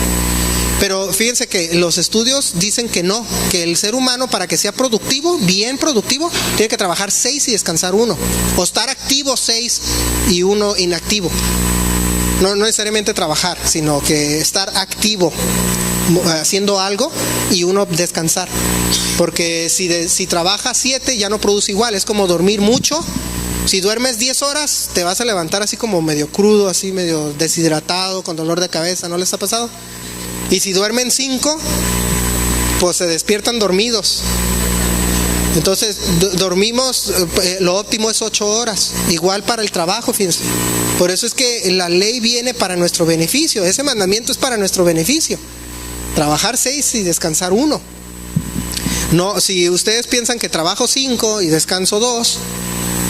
Pero fíjense que los estudios dicen que no, que el ser humano para que sea productivo, bien productivo, tiene que trabajar 6 y descansar 1, o estar activo 6 y 1 inactivo. No necesariamente trabajar, sino que estar activo haciendo algo y 1 descansar. Porque si trabajas 7 ya no produce igual, es como dormir mucho. Si duermes 10 horas te vas a levantar así como medio crudo, así medio deshidratado, con dolor de cabeza, ¿no les ha pasado? Y si duermen 5, pues se despiertan dormidos. Entonces dormimos, lo óptimo es 8 horas, igual para el trabajo, fíjense. Por eso es que la ley viene para nuestro beneficio, ese mandamiento es para nuestro beneficio. Trabajar 6 y descansar 1. No, si ustedes piensan que trabajo 5 y descanso 2,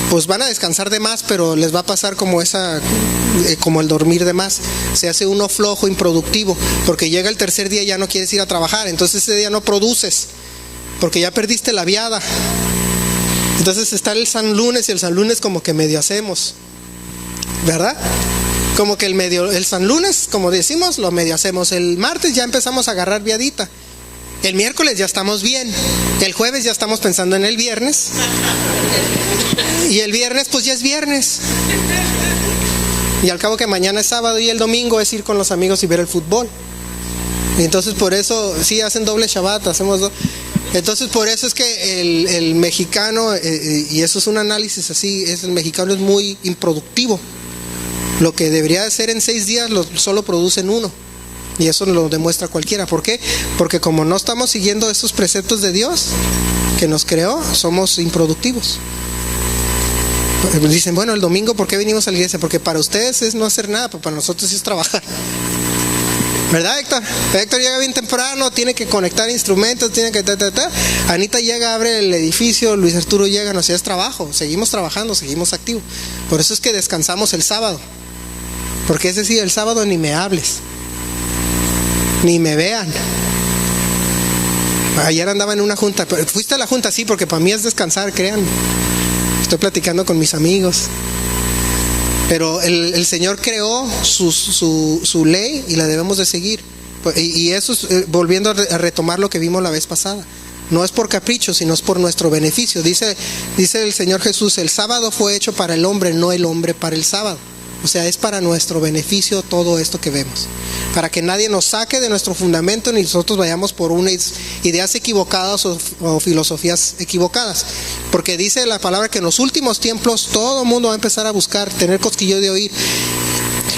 pues van a descansar de más, pero les va a pasar como el dormir de más. Se hace uno flojo, improductivo, porque llega el tercer día y ya no quieres ir a trabajar, entonces ese día no produces, porque ya perdiste la viada. Entonces está el San Lunes, y el San Lunes como que medio hacemos, ¿verdad? Como que el San Lunes, como decimos, lo medio hacemos. El martes ya empezamos a agarrar viadita. El miércoles ya estamos bien. El jueves ya estamos pensando en el viernes. Y el viernes pues ya es viernes. Y al cabo que mañana es sábado, y el domingo es ir con los amigos y ver el fútbol. Y entonces por eso, sí, hacen doble Shabbat, entonces por eso es que el mexicano, y eso es un análisis así, el mexicano es muy improductivo. Lo que debería de ser en 6 días solo produce en 1. Y eso lo demuestra cualquiera. ¿Por qué? Porque como no estamos siguiendo esos preceptos de Dios que nos creó, somos improductivos. Dicen, bueno, el domingo, ¿por qué venimos a la iglesia? Porque para ustedes es no hacer nada, pero para nosotros es trabajar. ¿Verdad, Héctor? Héctor llega bien temprano, tiene que conectar instrumentos, tiene que Anita llega, abre el edificio, Luis Arturo llega, no sé, es trabajo. Seguimos trabajando, seguimos activos. Por eso es que descansamos el sábado. Porque es decir, el sábado ni me hables, ni me vean. Ayer andaba en una junta. ¿Fuiste a la junta? Sí, porque para mí es descansar, créanme. Estoy platicando con mis amigos. Pero el Señor creó su ley y la debemos de seguir. Y eso es volviendo a retomar lo que vimos la vez pasada. No es por capricho, sino es por nuestro beneficio. Dice el Señor Jesús, el sábado fue hecho para el hombre, no el hombre para el sábado. O sea, es para nuestro beneficio todo esto que vemos. Para que nadie nos saque de nuestro fundamento ni nosotros vayamos por unas ideas equivocadas o filosofías equivocadas. Porque dice la palabra que en los últimos tiempos todo el mundo va a empezar a buscar, tener cosquillo de oír.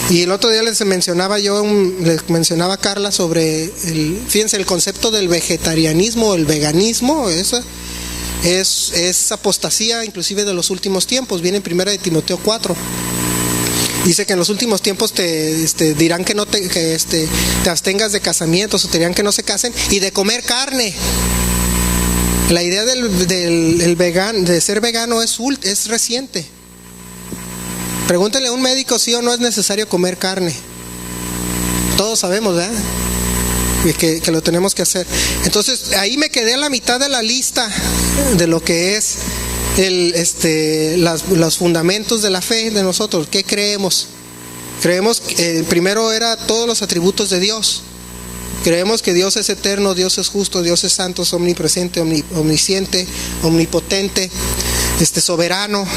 Y el otro día les mencionaba a Carla sobre fíjense, el concepto del vegetarianismo, el veganismo, eso es apostasía inclusive de los últimos tiempos. Viene en 1 Timoteo 4. Dice que en los últimos tiempos te dirán que te abstengas de casamientos, o te dirán que no se casen y de comer carne. La idea de ser vegano es reciente. Pregúntele a un médico si o no es necesario comer carne. Todos sabemos, ¿verdad? Que lo tenemos que hacer. Entonces ahí me quedé a la mitad de la lista de lo que es los fundamentos de la fe de nosotros. ¿Qué creemos? Creemos que primero era todos los atributos de Dios. Creemos que Dios es eterno, Dios es justo, Dios es santo, es omnipresente, omnisciente, omnipotente, soberano.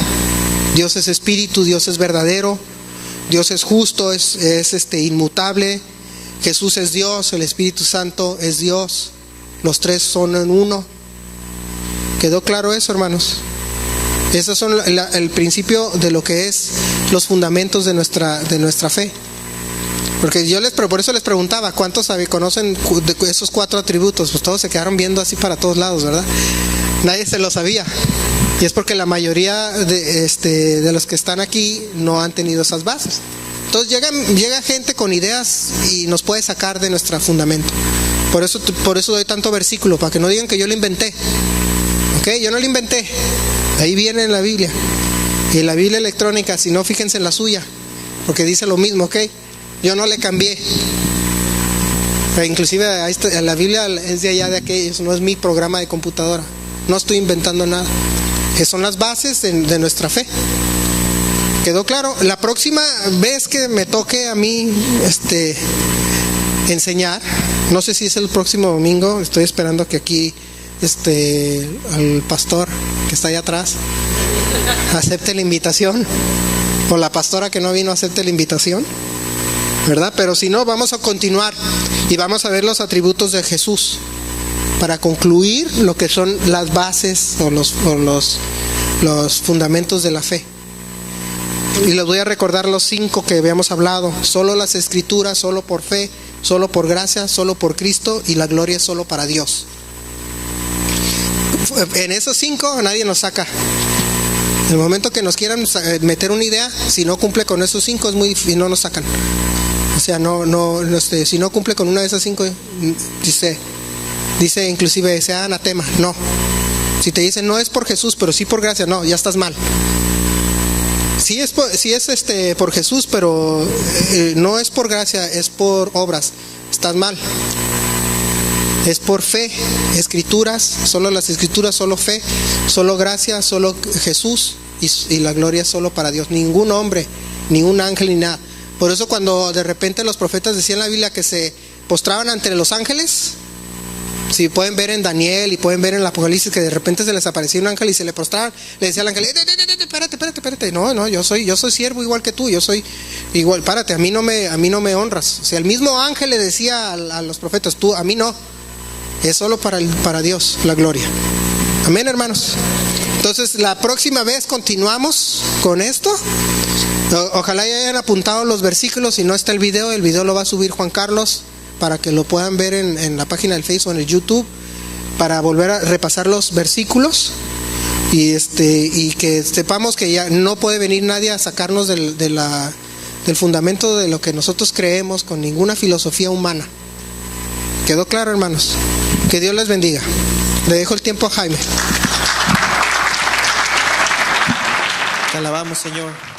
Dios es espíritu, Dios es verdadero, Dios es justo, es inmutable. Jesús es Dios, el Espíritu Santo es Dios. Los tres son en uno. ¿Quedó claro eso, hermanos? Esos son el principio de lo que es los fundamentos de nuestra fe. Porque por eso les preguntaba, ¿cuántos conocen esos 4 atributos? Pues todos se quedaron viendo así para todos lados, ¿verdad? Nadie se lo sabía. Y es porque la mayoría de los que están aquí no han tenido esas bases. Entonces llega gente con ideas y nos puede sacar de nuestro fundamento. Por eso doy tanto versículo, para que no digan que yo lo inventé. ¿Ok? Yo no lo inventé. Ahí viene en la Biblia. Y en la Biblia electrónica, si no, fíjense en la suya, porque dice lo mismo, ¿ok? Yo no le cambié. Inclusive la Biblia es de allá de aquellos, no es mi programa de computadora. No estoy inventando nada. Que son las bases de nuestra fe. ¿Quedó claro? La próxima vez que me toque a mí enseñar, no sé si es el próximo domingo, estoy esperando que aquí al pastor que está allá atrás acepte la invitación, o la pastora que no vino acepte la invitación, ¿verdad? Pero si no, vamos a continuar y vamos a ver los atributos de Jesús para concluir lo que son las bases o los fundamentos de la fe. Y les voy a recordar los 5 que habíamos hablado: solo las Escrituras, solo por fe, solo por gracia, solo por Cristo, y la gloria es solo para Dios. En esos 5 nadie nos saca. En el momento que nos quieran meter una idea, si no cumple con esos 5 es muy difícil, no nos sacan. O sea, si no cumple con una de esas 5, dice inclusive sea anatema. No. Si te dicen no es por Jesús, pero sí por gracia, no, ya estás mal. Si es por Jesús, pero no es por gracia, es por obras, estás mal. Es por fe, escrituras, solo las escrituras, solo fe, solo gracia, solo Jesús y la gloria solo para Dios. Ningún hombre, ni un ángel, ni nada. Por eso cuando de repente los profetas decían en la Biblia que se postraban ante los ángeles, si pueden ver en Daniel y pueden ver en el Apocalipsis que de repente se les aparecía un ángel y se le postraban, le decía al ángel, espérate, no, yo soy siervo igual que tú, yo soy igual, párate, a mí no me honras. O sea, el mismo ángel le decía a los profetas, tú, a mí no, es solo para Dios la gloria. Amén, hermanos. Entonces la próxima vez continuamos con esto. Ojalá ya hayan apuntado los versículos. Si no está el video lo va a subir Juan Carlos para que lo puedan ver en la página del Facebook o en el YouTube, para volver a repasar los versículos y que sepamos que ya no puede venir nadie a sacarnos del fundamento de lo que nosotros creemos con ninguna filosofía humana. ¿Quedó claro, hermanos? Que Dios les bendiga. Le dejo el tiempo a Jaime. Te alabamos, Señor.